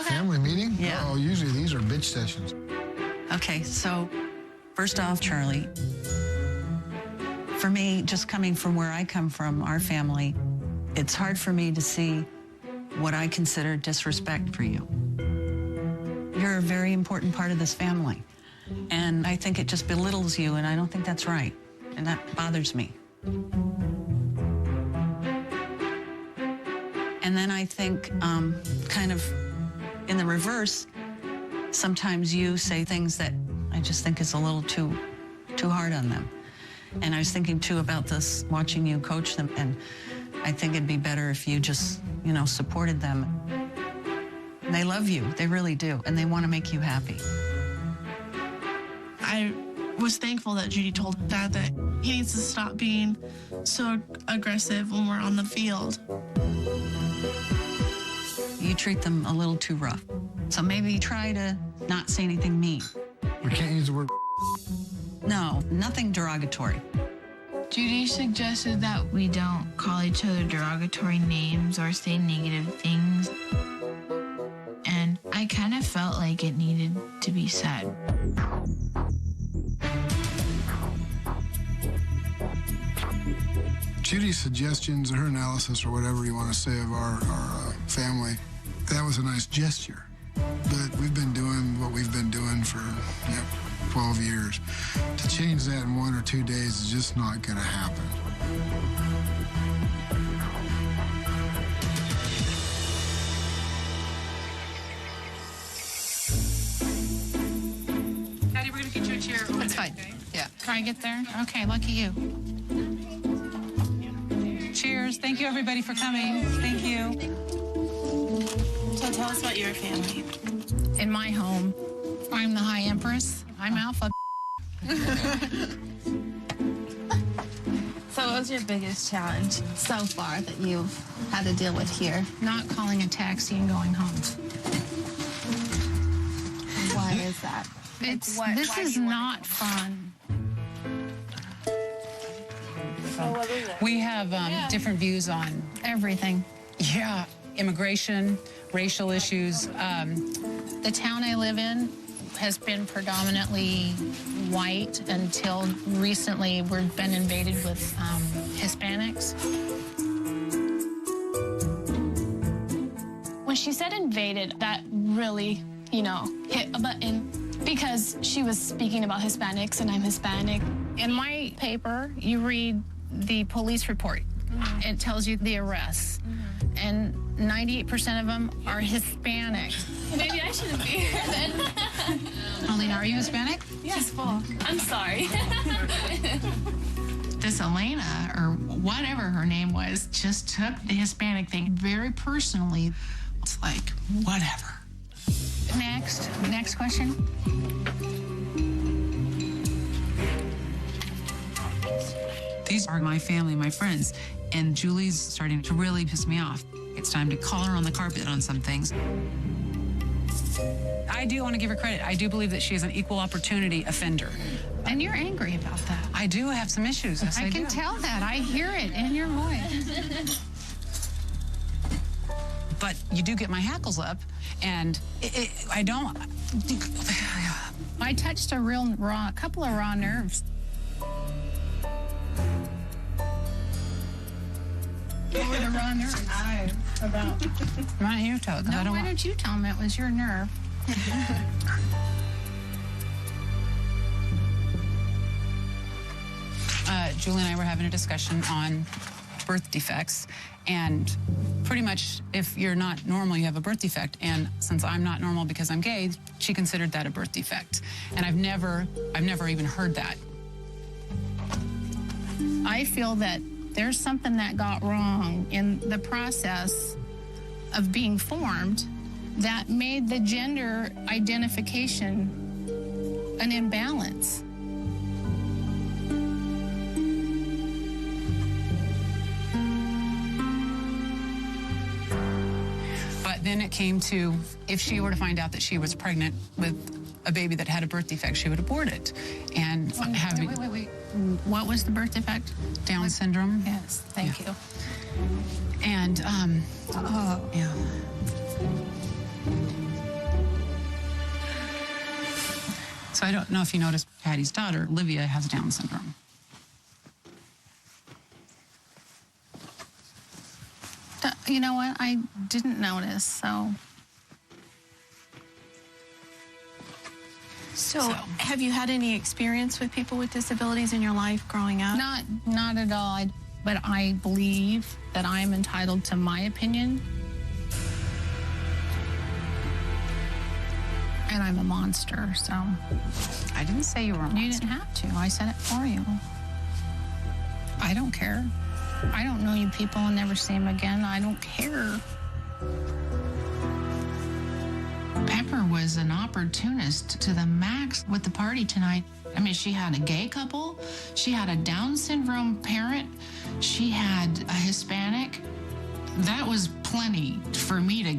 Family meeting? Yeah. Oh, usually these are bitch sessions. Okay, so first off, Charlie, for me, just coming from where I come from, our family, it's hard for me to see what I consider disrespect for you. You're a very important part of this family, and I think it just belittles you, and I don't think that's right, and that bothers me. And then I think, kind of in the reverse, sometimes you say things that I just think is a little too hard on them. And I was thinking too about this, watching you coach them, and I think it'd be better if you just, supported them. They love you, they really do, and they want to make you happy. I was thankful that Judy told Dad that he needs to stop being so aggressive when we're on the field. You treat them a little too rough. So maybe try to not say anything mean. We can't use the word. No, nothing derogatory. Judy suggested that we don't call each other derogatory names or say negative things. And I kind of felt like it needed to be said. Judy's suggestions, or her analysis, or whatever you want to say of our family, that was a nice gesture. But we've been doing what we've been doing for 12 years. To change that in 1 or 2 days is just not going to happen. Patty, we're going to get you a chair. That's fine. Okay? Yeah. Can I get there? Okay, lucky you. Cheers. Thank you, everybody, for coming. Thank you. So tell us about your family. In my home, I'm the High Empress. I'm Alpha. So What was your biggest challenge so far that you've had to deal with here? Not calling a taxi and going home. Why is that? This is not fun. We have different views on Everything. yeah, immigration, racial issues. The town I live in has been predominantly white until recently. We've been invaded with Hispanics. When she said invaded, that really, hit a button because she was speaking about Hispanics and I'm Hispanic. In my paper, you read the police report. It tells you the arrests. And 98% of them are Hispanic. Maybe I shouldn't be here then. Alina, are you Hispanic? She's full. I'm sorry. This Elena, or whatever her name was, just took the Hispanic thing very personally. It's like, whatever. Next question. These are my family, my friends, and Julie's starting to really piss me off. It's time to call her on the carpet on some things. I do want to give her credit. I do believe that she is an equal opportunity offender. And you're angry about that. I do have some issues. Yes, I can tell that. I hear it in your voice. But you do get my hackles up, and I don't. I touched a couple of raw nerves. What were the raw nerves? About. Why don't you tell it? No, why don't you tell them it was your nerve? Julie and I were having a discussion on birth defects, and pretty much if you're not normal, you have a birth defect. And since I'm not normal because I'm gay, she considered that a birth defect. And I've never even heard that. I feel that there's something that got wrong in the process of being formed that made the gender identification an imbalance. But then it came to, if she were to find out that she was pregnant with a baby that had a birth defect, she would abort it. And Wait. What was the birth defect? Down syndrome. Yes, thank you. And, yeah. So I don't know if you noticed, Patty's daughter, Olivia, has Down syndrome. You know what? I didn't notice, so. So, have you had any experience with people with disabilities in your life growing up? Not at all. But I believe that I am entitled to my opinion. And I'm a monster, so. I didn't say you were a monster. You didn't have to. I said it for you. I don't care. I don't know you people and never see them again. I don't care. Pepper was an opportunist to the max with the party tonight. I mean, she had a gay couple, she had a Down syndrome parent, she had a Hispanic. That was plenty for me to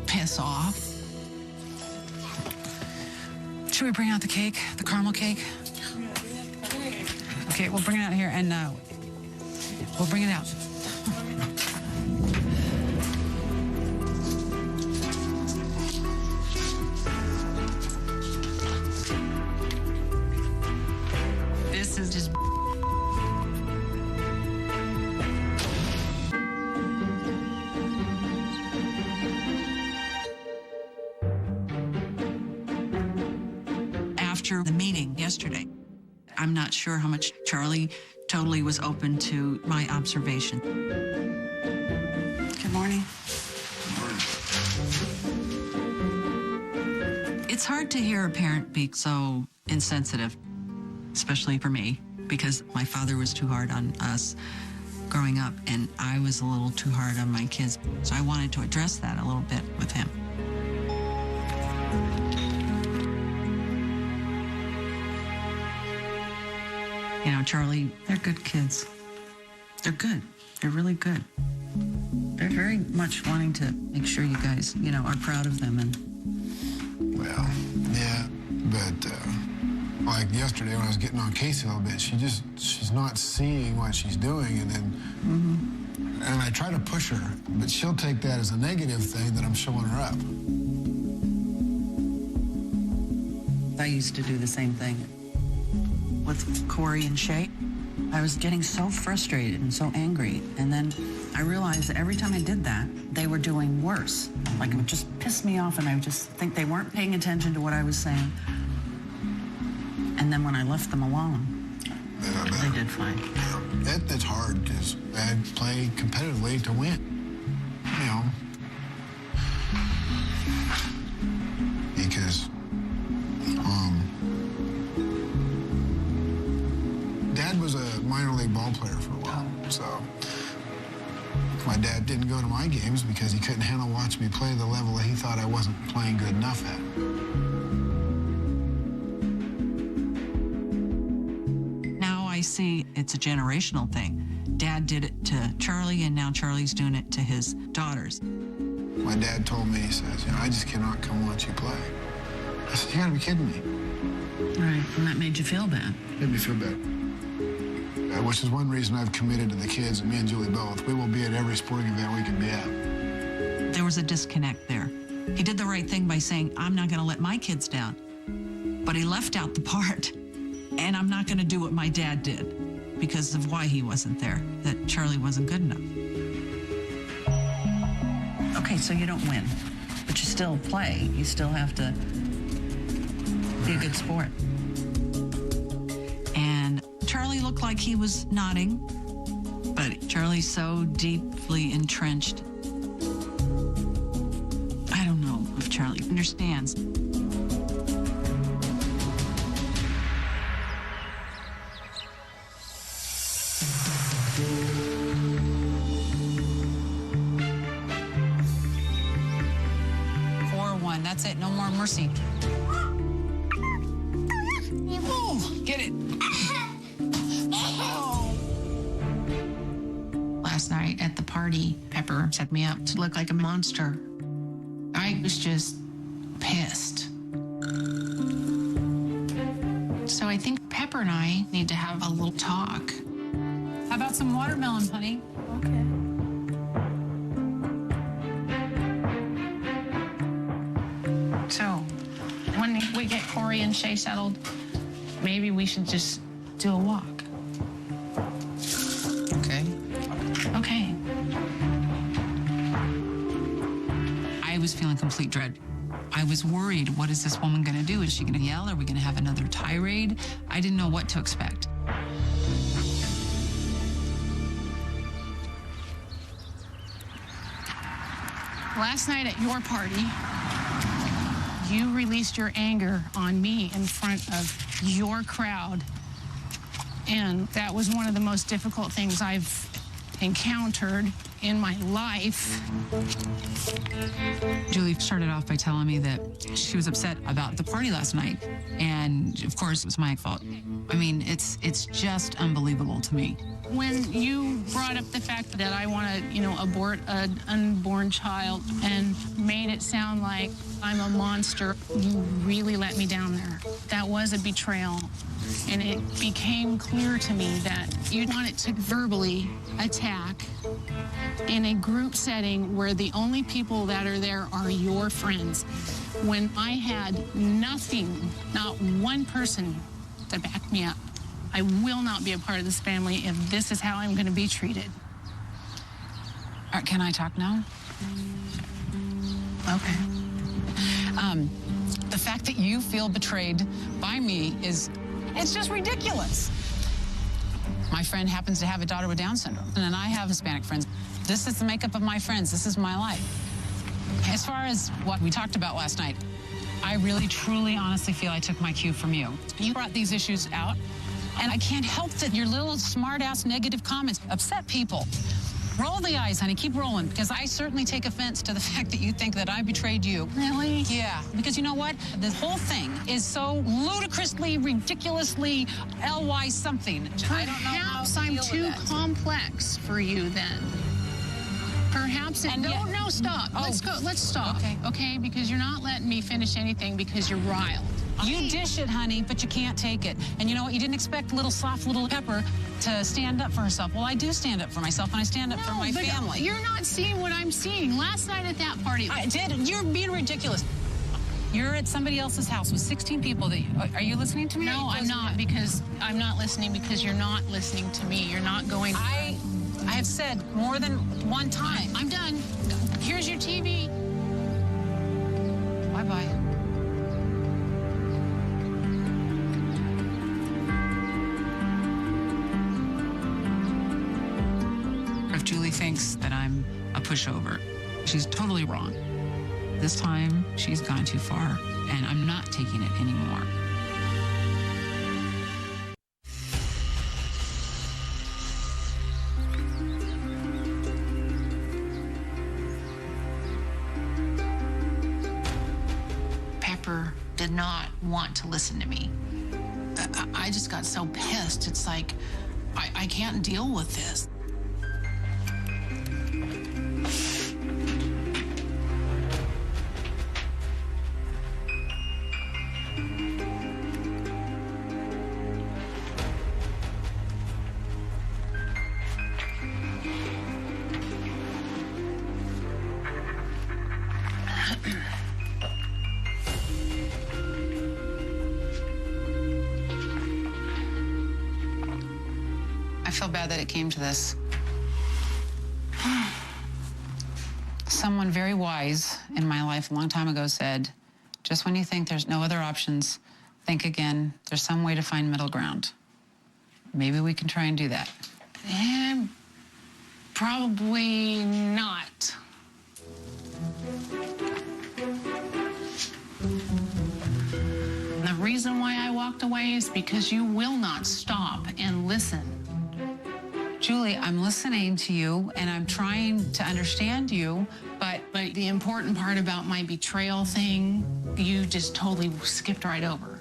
piss off. Should we bring out the cake, the caramel cake? Okay, we'll bring it out here and we'll bring it out. This is just. After the meeting yesterday, I'm not sure how much Charlie totally was open to my observation. Good morning. It's hard to hear a parent be so insensitive, especially for me, because my father was too hard on us growing up, and I was a little too hard on my kids. So I wanted to address that a little bit with him. You know, Charlie, they're good kids. They're good. They're really good. They're very much wanting to make sure you guys, are proud of them. And well, yeah, but like yesterday when I was getting on Casey a little bit, she's not seeing what she's doing, and then and I try to push her, but she'll take that as a negative thing that I'm showing her up. I used to do the same thing with Corey and Shay. I was getting so frustrated and so angry, and then I realized that every time I did that, they were doing worse. Like, it would just piss me off, and I would just think they weren't paying attention to what I was saying. And then when I left them alone, they did fine. That's hard, because I play competitively to win, because Dad was a minor league ball player for a while, so my dad didn't go to my games because he couldn't handle watching me play the level that he thought I wasn't playing good enough at. Now I see it's a generational thing. Dad did it to Charlie, and now Charlie's doing it to his daughters. My dad told me, he says, I just cannot come watch you play. I said, you gotta be kidding me. Right, and that made you feel bad. Made me feel bad. Which is one reason I've committed to the kids, and me and Julie both. We will be at every sporting event we can be at. There was a disconnect there. He did the right thing by saying, I'm not going to let my kids down. But he left out the part, and I'm not going to do what my dad did because of why he wasn't there, that Charlie wasn't good enough. Okay, so you don't win, but you still play. You still have to be a good sport. And Charlie looked like he was nodding, but Charlie's so deeply entrenched. I don't know if Charlie understands. That's it. No more mercy. Oh, get it. Last night at the party, Pepper set me up to look like a monster. I was just pissed. So I think Pepper and I need to have a little talk. How about some watermelon, honey? Okay. So, when we get Corey and Shay settled, maybe we should just do a walk. Okay. Okay. I was feeling complete dread. I was worried, what is this woman going to do? Is she going to yell? Are we going to have another tirade? I didn't know what to expect. Last night at your party, you released your anger on me in front of your crowd. And that was one of the most difficult things I've encountered in my life. Julie started off by telling me that she was upset about the party last night. And of course, it was my fault. I mean, it's just unbelievable to me. When you brought up the fact that I want to, abort an unborn child and made it sound like I'm a monster, you really let me down there. That was a betrayal. And it became clear to me that you wanted to verbally attack in a group setting where the only people that are there are your friends. When I had nothing, not one person to back me up. I will not be a part of this family if this is how I'm going to be treated. All right, can I talk now? Okay. The fact that you feel betrayed by me it's just ridiculous. My friend happens to have a daughter with Down syndrome, and I have Hispanic friends. This is the makeup of my friends. This is my life. As far as what we talked about last night, I really, truly, honestly feel I took my cue from you. You brought these issues out, and I can't help that your little smart-ass negative comments upset people. Roll the eyes, honey. Keep rolling, because I certainly take offense to the fact that you think that I betrayed you. Really? Yeah, because you know what? The whole thing is so ludicrously, ridiculously LY something. I don't know how Perhaps to I'm deal too with it. complex for you then. Perhaps it, no, stop. Let's go. Let's stop. Okay, because you're not letting me finish anything because you're riled. You dish it, honey, but you can't take it. And you know what? You didn't expect soft little Pepper to stand up for herself. Well, I do stand up for myself, and I stand up for my but family. You're not seeing what I'm seeing. Last night at that party, I did. You're being ridiculous. You're at somebody else's house with 16 people. Are you listening to me? No, I'm not, because I'm not listening because you're not listening to me. You're not going. I have said more than one time. I'm done. Here's your TV. Bye-bye. If Julie thinks that I'm a pushover, she's totally wrong. This time, she's gone too far, and I'm not taking it anymore. Pepper did not want to listen to me. I just got so pissed. It's like, I can't deal with this. I feel bad that it came to this. Someone very wise in my life a long time ago said, just when you think there's no other options, think again. There's some way to find middle ground. Maybe we can try and do that. Probably not. The reason why I walked away is because you will not stop and listen. Julie, I'm listening to you, and I'm trying to understand you, but the important part about my betrayal thing, you just totally skipped right over.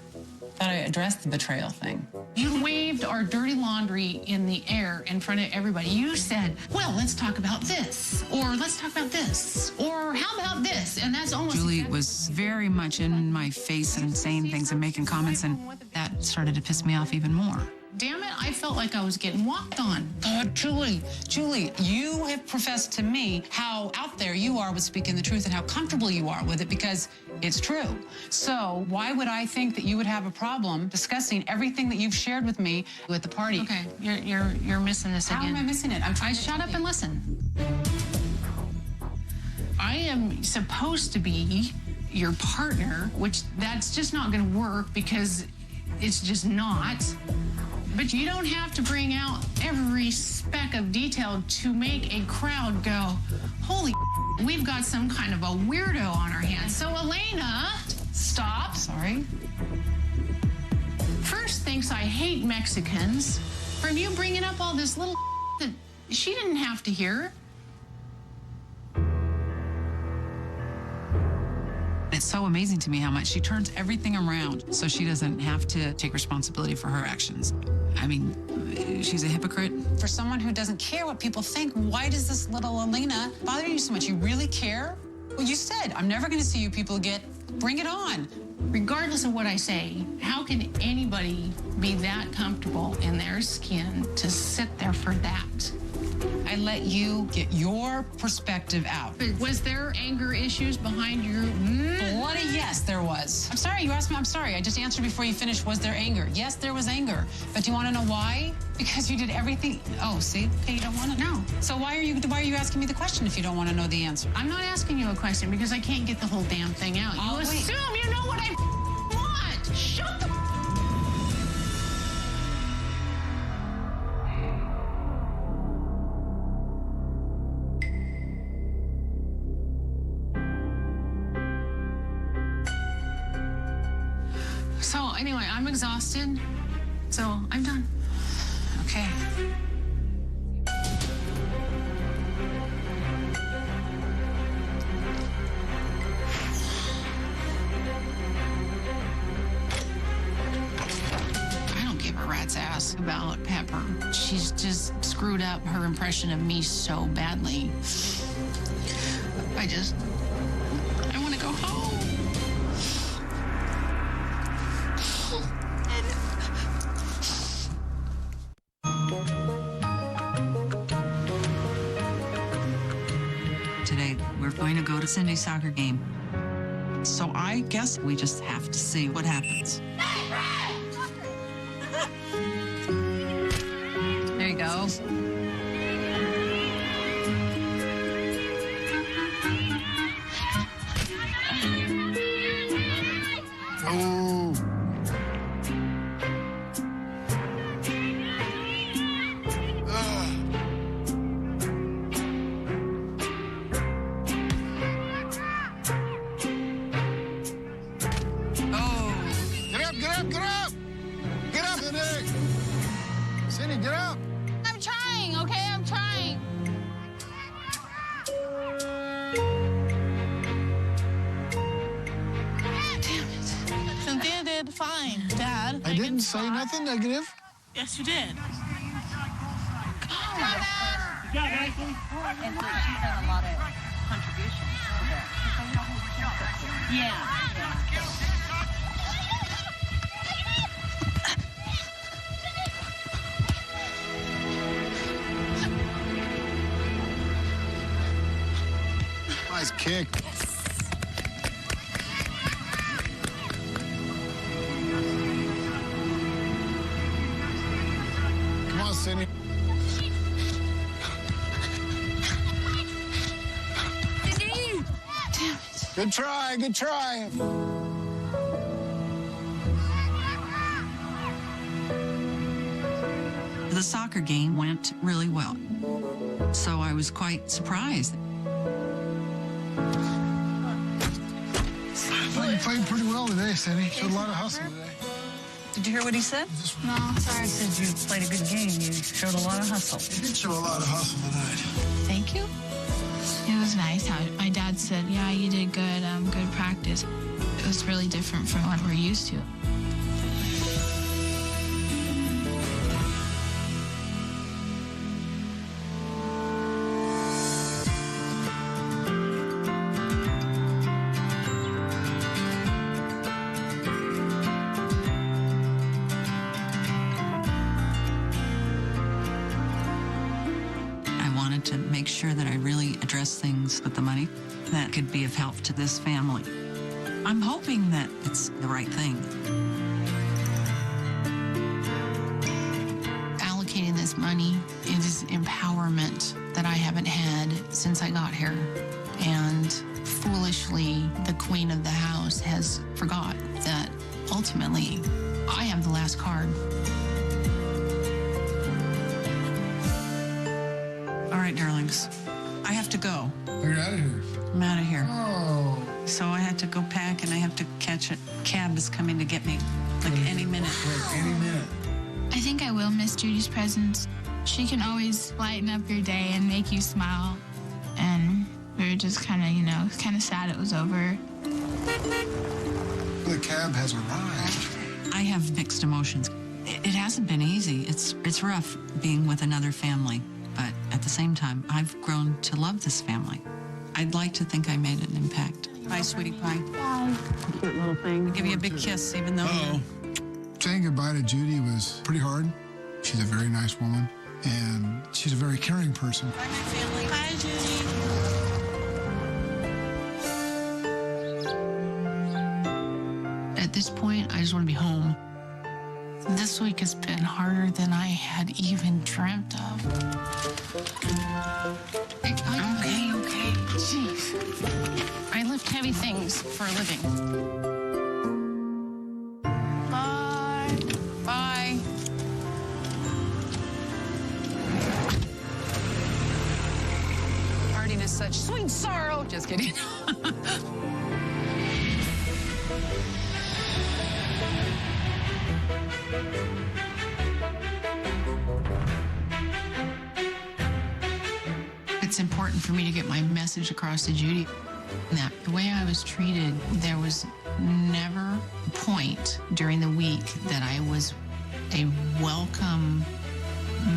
Thought I addressed the betrayal thing. You waved our dirty laundry in the air in front of everybody. You said, well, let's talk about this, or let's talk about this, or how about this? And that's almost... Julie was very much in my face and saying things and making comments, and that started to piss me off even more. Damn it, I felt like I was getting walked on. Julie, you have professed to me how out there you are with speaking the truth and how comfortable you are with it because it's true. So why would I think that you would have a problem discussing everything that you've shared with me at the party? Okay, you're missing this again. How am I missing it? I'm trying to shut up and listen. I am supposed to be your partner, which that's just not going to work because it's just not. But you don't have to bring out every speck of detail to make a crowd go, holy, we've got some kind of a weirdo on our hands. So Elena, stop. Sorry. First thinks I hate Mexicans from you bringing up all this little that she didn't have to hear. It's so amazing to me how much she turns everything around so she doesn't have to take responsibility for her actions. I mean, she's a hypocrite. For someone who doesn't care what people think, why does this little Elena bother you so much? You really care? Well, you said, I'm never going to see you people get, bring it on. Regardless of what I say, how can anybody be that comfortable in their skin to sit there for that? I let you get your perspective out. But was there anger issues behind your... Bloody yes, there was. I'm sorry, you asked me, I'm sorry. I just answered before you finished, was there anger? Yes, there was anger. But do you want to know why? Because you did everything... Oh, see? Okay, you don't want to know. So why are you asking me the question if you don't want to know the answer? I'm not asking you a question because I can't get the whole damn thing out. You assume you know what I want. Shut the... So anyway, I'm exhausted, so I'm done. Okay. about Pepper. She's just screwed up her impression of me so badly. I want to go home. Today, we're going to go to Cindy's soccer game. So I guess we just have to see what happens. There you go. Oh. Get up, get up, get up! Get up, Cindy! Cindy, get up! I'm trying, okay? I'm trying. Damn it. Cynthia did fine, Dad. I didn't say nothing negative. Yes, you did. And so she's done a lot of contributions to that. Yeah. Nice kick. Come on, Cindy. Good try, good try. The soccer game went really well. So I was quite surprised. Well, you played pretty well today, Cindy. Showed a lot of hustle today. Did you hear what he said? No, sorry. He said you played a good game. You showed a lot of hustle. You did show a lot of hustle tonight. Thank you. It was nice how my dad said, yeah, you did good, good practice. It was really different from what we're used to. To make sure that I really address things with the money that could be of help to this family. I'm hoping that it's the right thing. Allocating this money is empowerment that I haven't had since I got here. And foolishly, the queen of the house has forgot that ultimately I have the last card. All right, darlings, I have to go. You're out of here. I'm out of here. Oh. So I had to go pack and I have to catch a cab is coming to get me like any minute. Any minute. I think I will miss Judy's presence. She can always lighten up your day and make you smile. And we were just kind of, kind of sad it was over. The cab has arrived. I have mixed emotions. It hasn't been easy. It's rough being with another family. But at the same time, I've grown to love this family. I'd like to think I made an impact. Bye, sweetie pie. Bye. Cute little thing. I'll give you a big kiss, even though... Saying goodbye to Judy was pretty hard. She's a very nice woman, and she's a very caring person. Bye, my family. Bye, Judy. At this point, I just want to be home. This week has been harder than I had even dreamt of. Okay. Jeez. I lift heavy things for a living. Bye. Bye. Parting is such sweet sorrow. Just kidding. It's important for me to get my message across to Judy that the way I was treated, there was never a point during the week that I was a welcome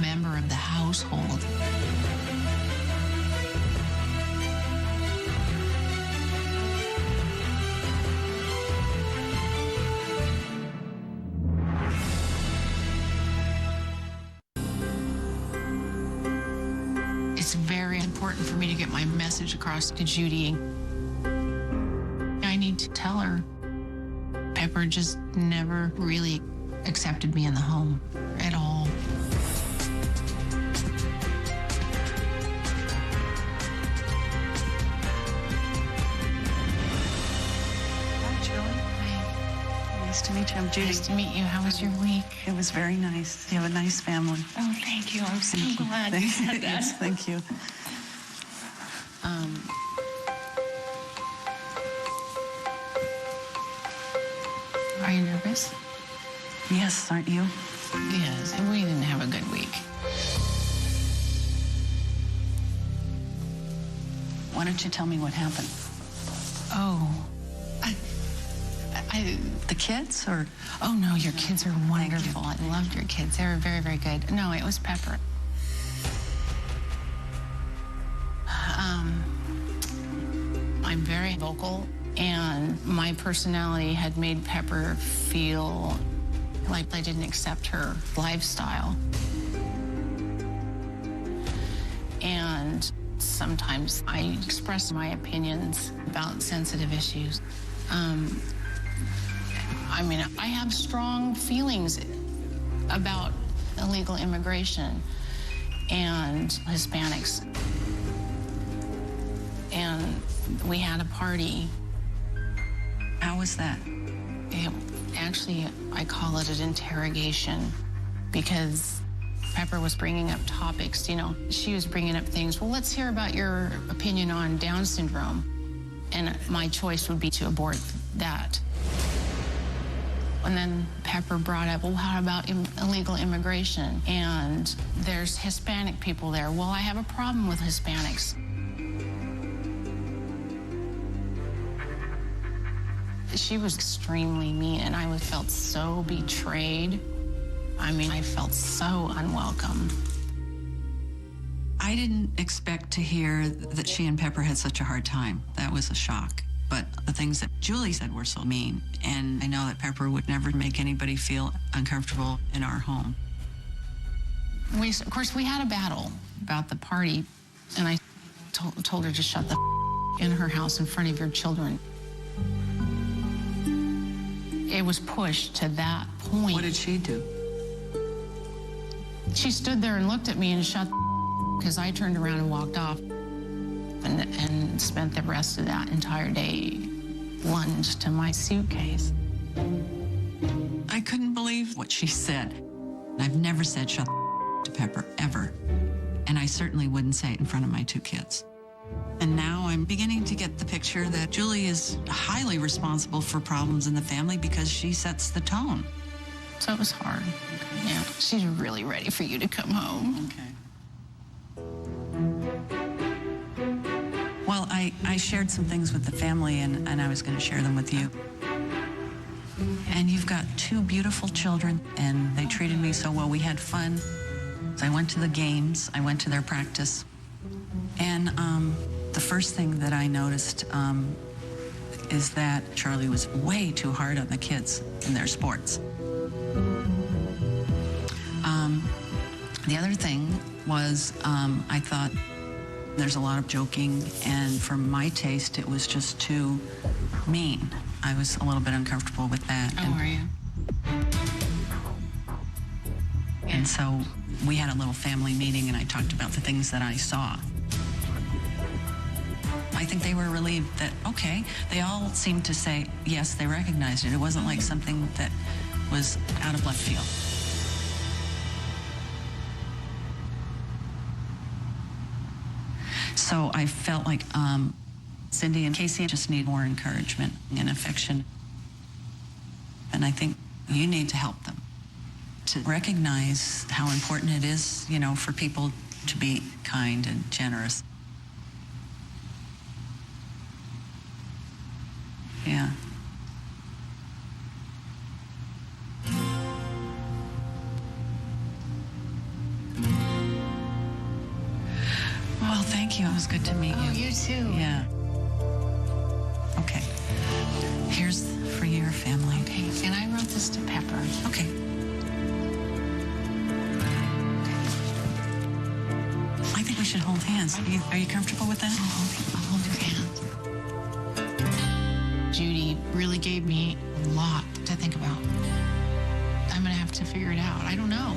member of the household. It's very important for me to get my message across to Judy. I need to tell her Pepper just never really accepted me in the home at all. Hi, Julie. Nice to meet you. I'm Judy. Nice to meet you. How was your week? It was very nice. You have a nice family. Oh, thank you. I'm so glad you said that. Yes, thank you. Are you nervous? Yes, aren't you? Yes, we didn't have a good week. Why don't you tell me what happened? Oh. The kids, or? Oh, no, your kids are wonderful. I loved your kids. They were very, very good. No, it was Pepper. I'm very vocal, and my personality had made Pepper feel like I didn't accept her lifestyle. And sometimes I express my opinions about sensitive issues. I mean, I have strong feelings about illegal immigration and Hispanics. And we had a party. How was that? Actually, I call it an interrogation because Pepper was bringing up topics, you know. She was bringing up things, well, let's hear about your opinion on Down syndrome. And my choice would be to abort that. And then Pepper brought up, well, how about illegal immigration? And there's Hispanic people there. Well, I have a problem with Hispanics. She was extremely mean, and I felt so betrayed. I mean, I felt so unwelcome. I didn't expect to hear that she and Pepper had such a hard time. That was a shock. But the things that Julie said were so mean, and I know that Pepper would never make anybody feel uncomfortable in our home. Of course, we had a battle about the party, and I told her to shut the in her house in front of your children. It was pushed to that point. What did she do? She stood there and looked at me and shut because I turned around and walked off and spent the rest of that entire day lunged to my suitcase. I couldn't believe what she said. I've never said shut to Pepper, ever. And I certainly wouldn't say it in front of my two kids. And now I'm beginning to get the picture that Julie is highly responsible for problems in the family because she sets the tone. So it was hard. Yeah, she's really ready for you to come home. Okay. Well, I shared some things with the family, and I was going to share them with you. And you've got two beautiful children, and they treated me so well. We had fun. I went to the games. I went to their practice. And the first thing that I noticed is that Charlie was way too hard on the kids in their sports. The other thing was I thought there's a lot of joking, and for my taste, it was just too mean. I was a little bit uncomfortable with that. Oh, are you? And so we had a little family meeting, and I talked about the things that I saw. I think they were relieved that, okay, they all seemed to say, yes, they recognized it. It wasn't like something that was out of left field. So I felt like Cindy and Casey just need more encouragement and affection. And I think you need to help them to recognize how important it is, you know, for people to be kind and generous. Yeah. you. It was good to meet you. Oh, you too. Yeah. Okay. Here's for your family. Okay, and I wrote this to Pepper. Okay. I think we should hold hands. Are you comfortable with that? I'll hold your hand. Judy really gave me a lot to think about. I'm gonna have to figure it out. I don't know.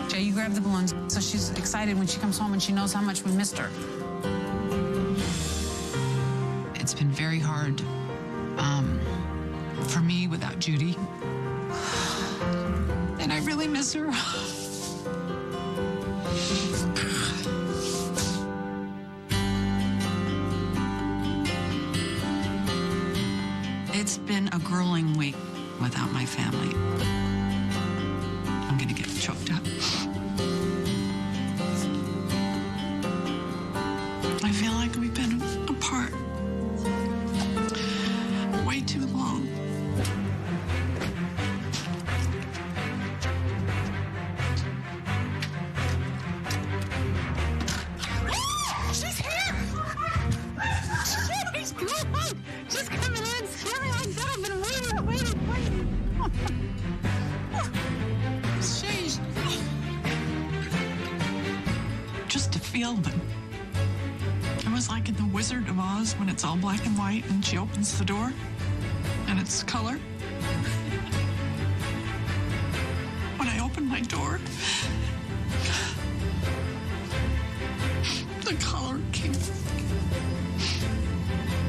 Jay, you grab the balloons so she's excited when she comes home and she knows how much we missed her. It's been very hard for me without Judy. And I really miss her. It's been a grueling week without my family. I'm gonna get choked up. I feel like we've been apart way too long. She's here! She's coming! She's coming in! Scary like that! I've been waiting. Sheesh. Just to feel them. It was like in The Wizard of Oz when it's all black and white and she opens the door and it's color. When I opened my door, the color came.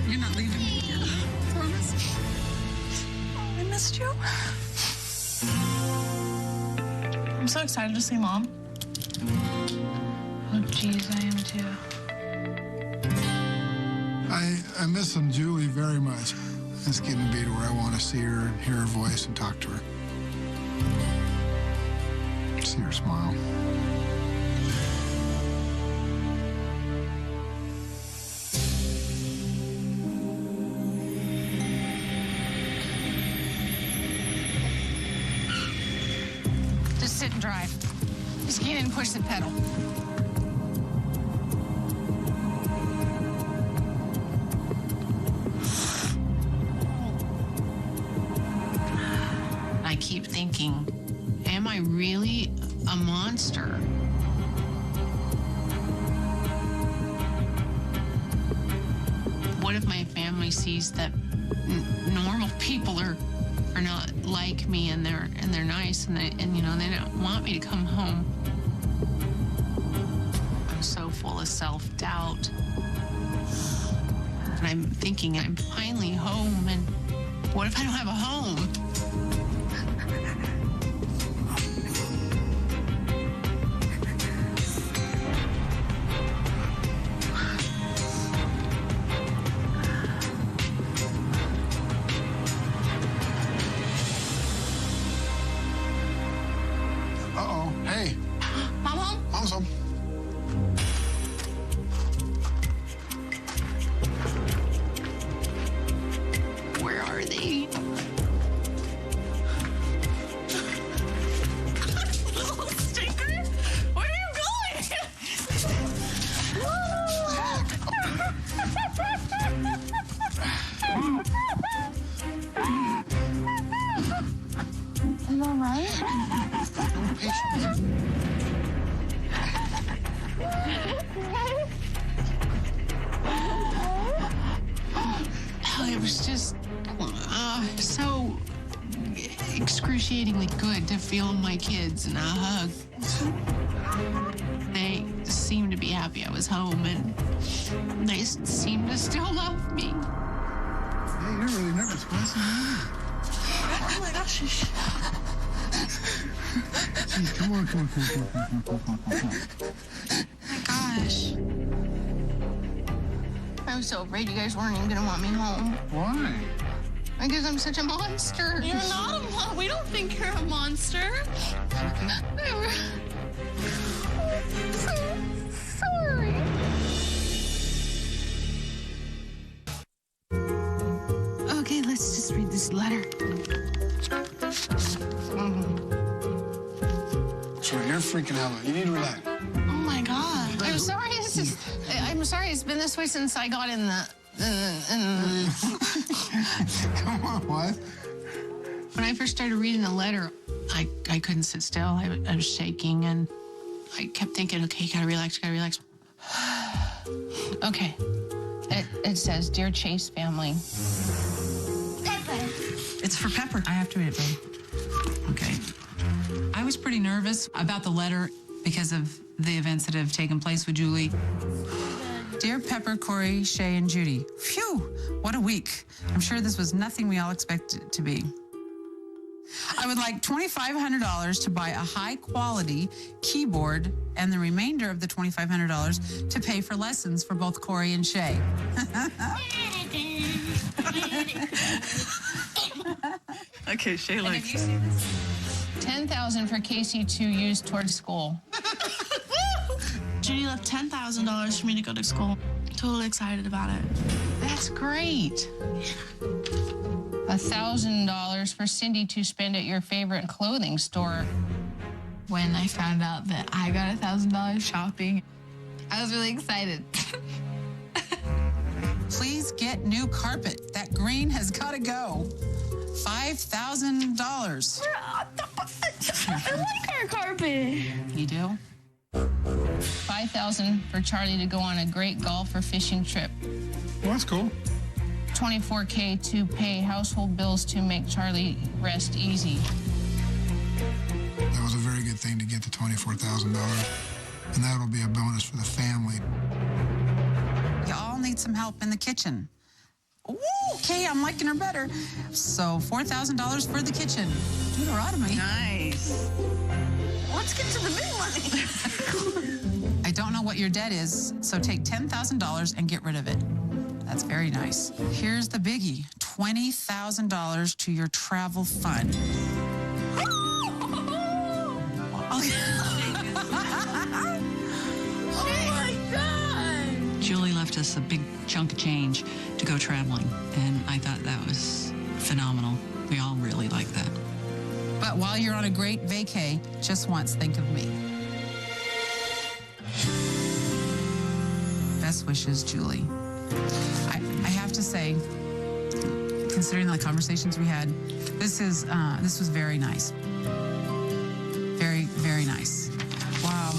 You're not leaving me again. I promise. I missed you. I'm so excited to see Mom. Oh, geez, I am too. I miss Julie very much. It's getting to be to where I want to see her and hear her voice and talk to her. See her smile. Just sit and drive. Just get in and push the pedal. I keep thinking, am I really a monster? What if my family sees that normal people are not like me and they're nice and they don't want me to come home? I'm so full of self-doubt. And I'm thinking I'm finally home, and what if I don't have a home? Uh-oh. Hey. Mom home? Mom's home. Where are they? Little stinker? Where are you going? You all right? It was just so excruciatingly good to feel my kids and a hug. They seemed to be happy I was home, and they seemed to still love me. Hey, you're really nervous. What's the matter? Oh my gosh. Geez, come on. My gosh. I was so afraid you guys weren't even gonna want me home. Why? Because I'm such a monster. You're not a monster. We don't think you're a monster. Okay, let's just read this letter. Sorry, you're freaking out. You need to relax. Oh my God. I'm sorry. I'm sorry. It's been this way since I got in the. Come on, what? When I first started reading the letter, I couldn't sit still. I was shaking, and I kept thinking, okay, gotta relax. Okay. It says, Dear Chase family. Pepper. It's for Pepper. I have to read it, babe. Okay. I was pretty nervous about the letter because of the events that have taken place with Julie. Dear Pepper, Corey, Shay, and Judy. Phew, what a week. I'm sure this was nothing we all expected it to be. I would like $2,500 to buy a high-quality keyboard and the remainder of the $2,500 to pay for lessons for both Corey and Shay. Okay, Shay likes it. $10,000 for Casey to use towards school. Judy left $10,000 for me to go to school. Totally excited about it. That's great. $1,000 for Cindy to spend at your favorite clothing store. When I found out that I got $1,000 shopping, I was really excited. Please get new carpet. That green has got to go. $5,000. I like our carpet. You do? $5,000 for Charlie to go on a great golf or fishing trip. Well, that's cool. $24K to pay household bills to make Charlie rest easy. That was a very good thing to get the $24,000. And that'll be a bonus for the family. You all need some help in the kitchen. Ooh, okay, I'm liking her better. So $4,000 for the kitchen. Deuteronomy. Nice. Let's get to the big money. I don't know what your debt is, so take $10,000 and get rid of it. That's very nice. Here's the biggie, $20,000 to your travel fund. Julie left us a big chunk of change to go traveling, and I thought that was phenomenal. We all really like that. But while you're on a great vacay, just once think of me. Best wishes, Julie. I have to say, considering the conversations we had, this was very nice. Very, very nice. Wow.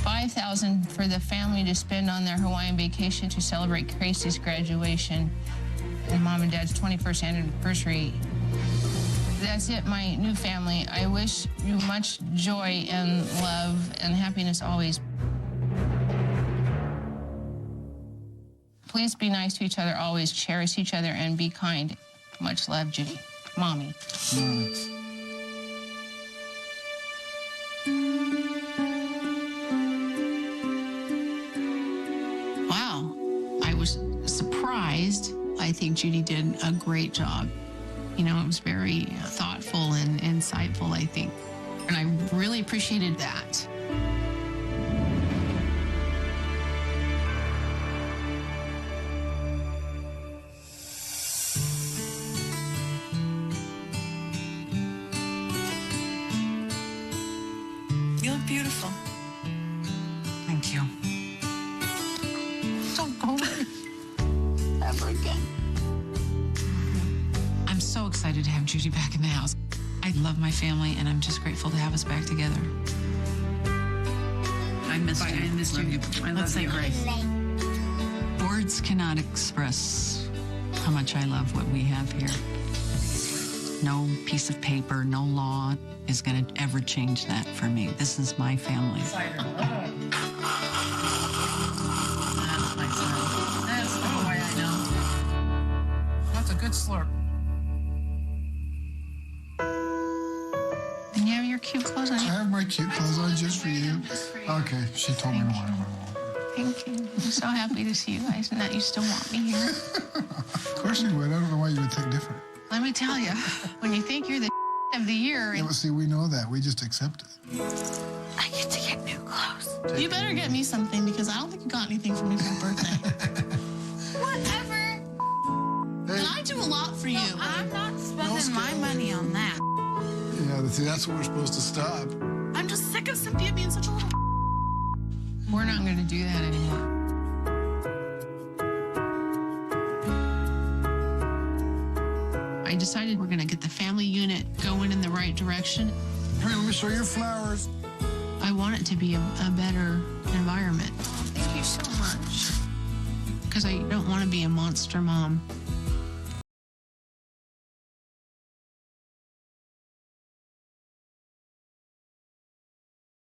$5,000 for the family to spend on their Hawaiian vacation to celebrate Gracie's graduation and Mom and Dad's 21st anniversary. That's it, my new family. I wish you much joy and love and happiness always. Please be nice to each other always, cherish each other, and be kind. Much love, Judy. Mommy. Wow. I was surprised. I think Judy did a great job. You know, it was very thoughtful and insightful, I think. And I really appreciated that. You look beautiful. Thank you. Don't go ever again. I'm so excited to have Judy back in the house. I love my family, and I'm just grateful to have us back together. I missed you. I missed you. Let's say grace. Words cannot express how much I love what we have here. No piece of paper, no law is going to ever change that for me. This is my family. That's my son. That's the boy I know. That's a good slurp. And you have your cute clothes on. I have my cute clothes on just for you. Okay, she told me to wear them. Thank you. I'm so happy to see you guys and that you still want me here. Of course you would. I don't know why you would think different. Let me tell you, when you think you're the of the year, Yeah, well, see, we know that. We just accept it. I get to get new clothes. You better get me something because I don't think you got anything for me for your birthday. Whatever. And I do a lot for you. I'm not spending my money on that. Yeah, see, that's what we're supposed to stop. I'm just sick of Cynthia being such a little. We're not going to do that anymore. I decided we're going to get the family unit going in the right direction. Here, let me show your flowers. I want it to be a better environment. Thank you so much. Because I don't want to be a monster mom.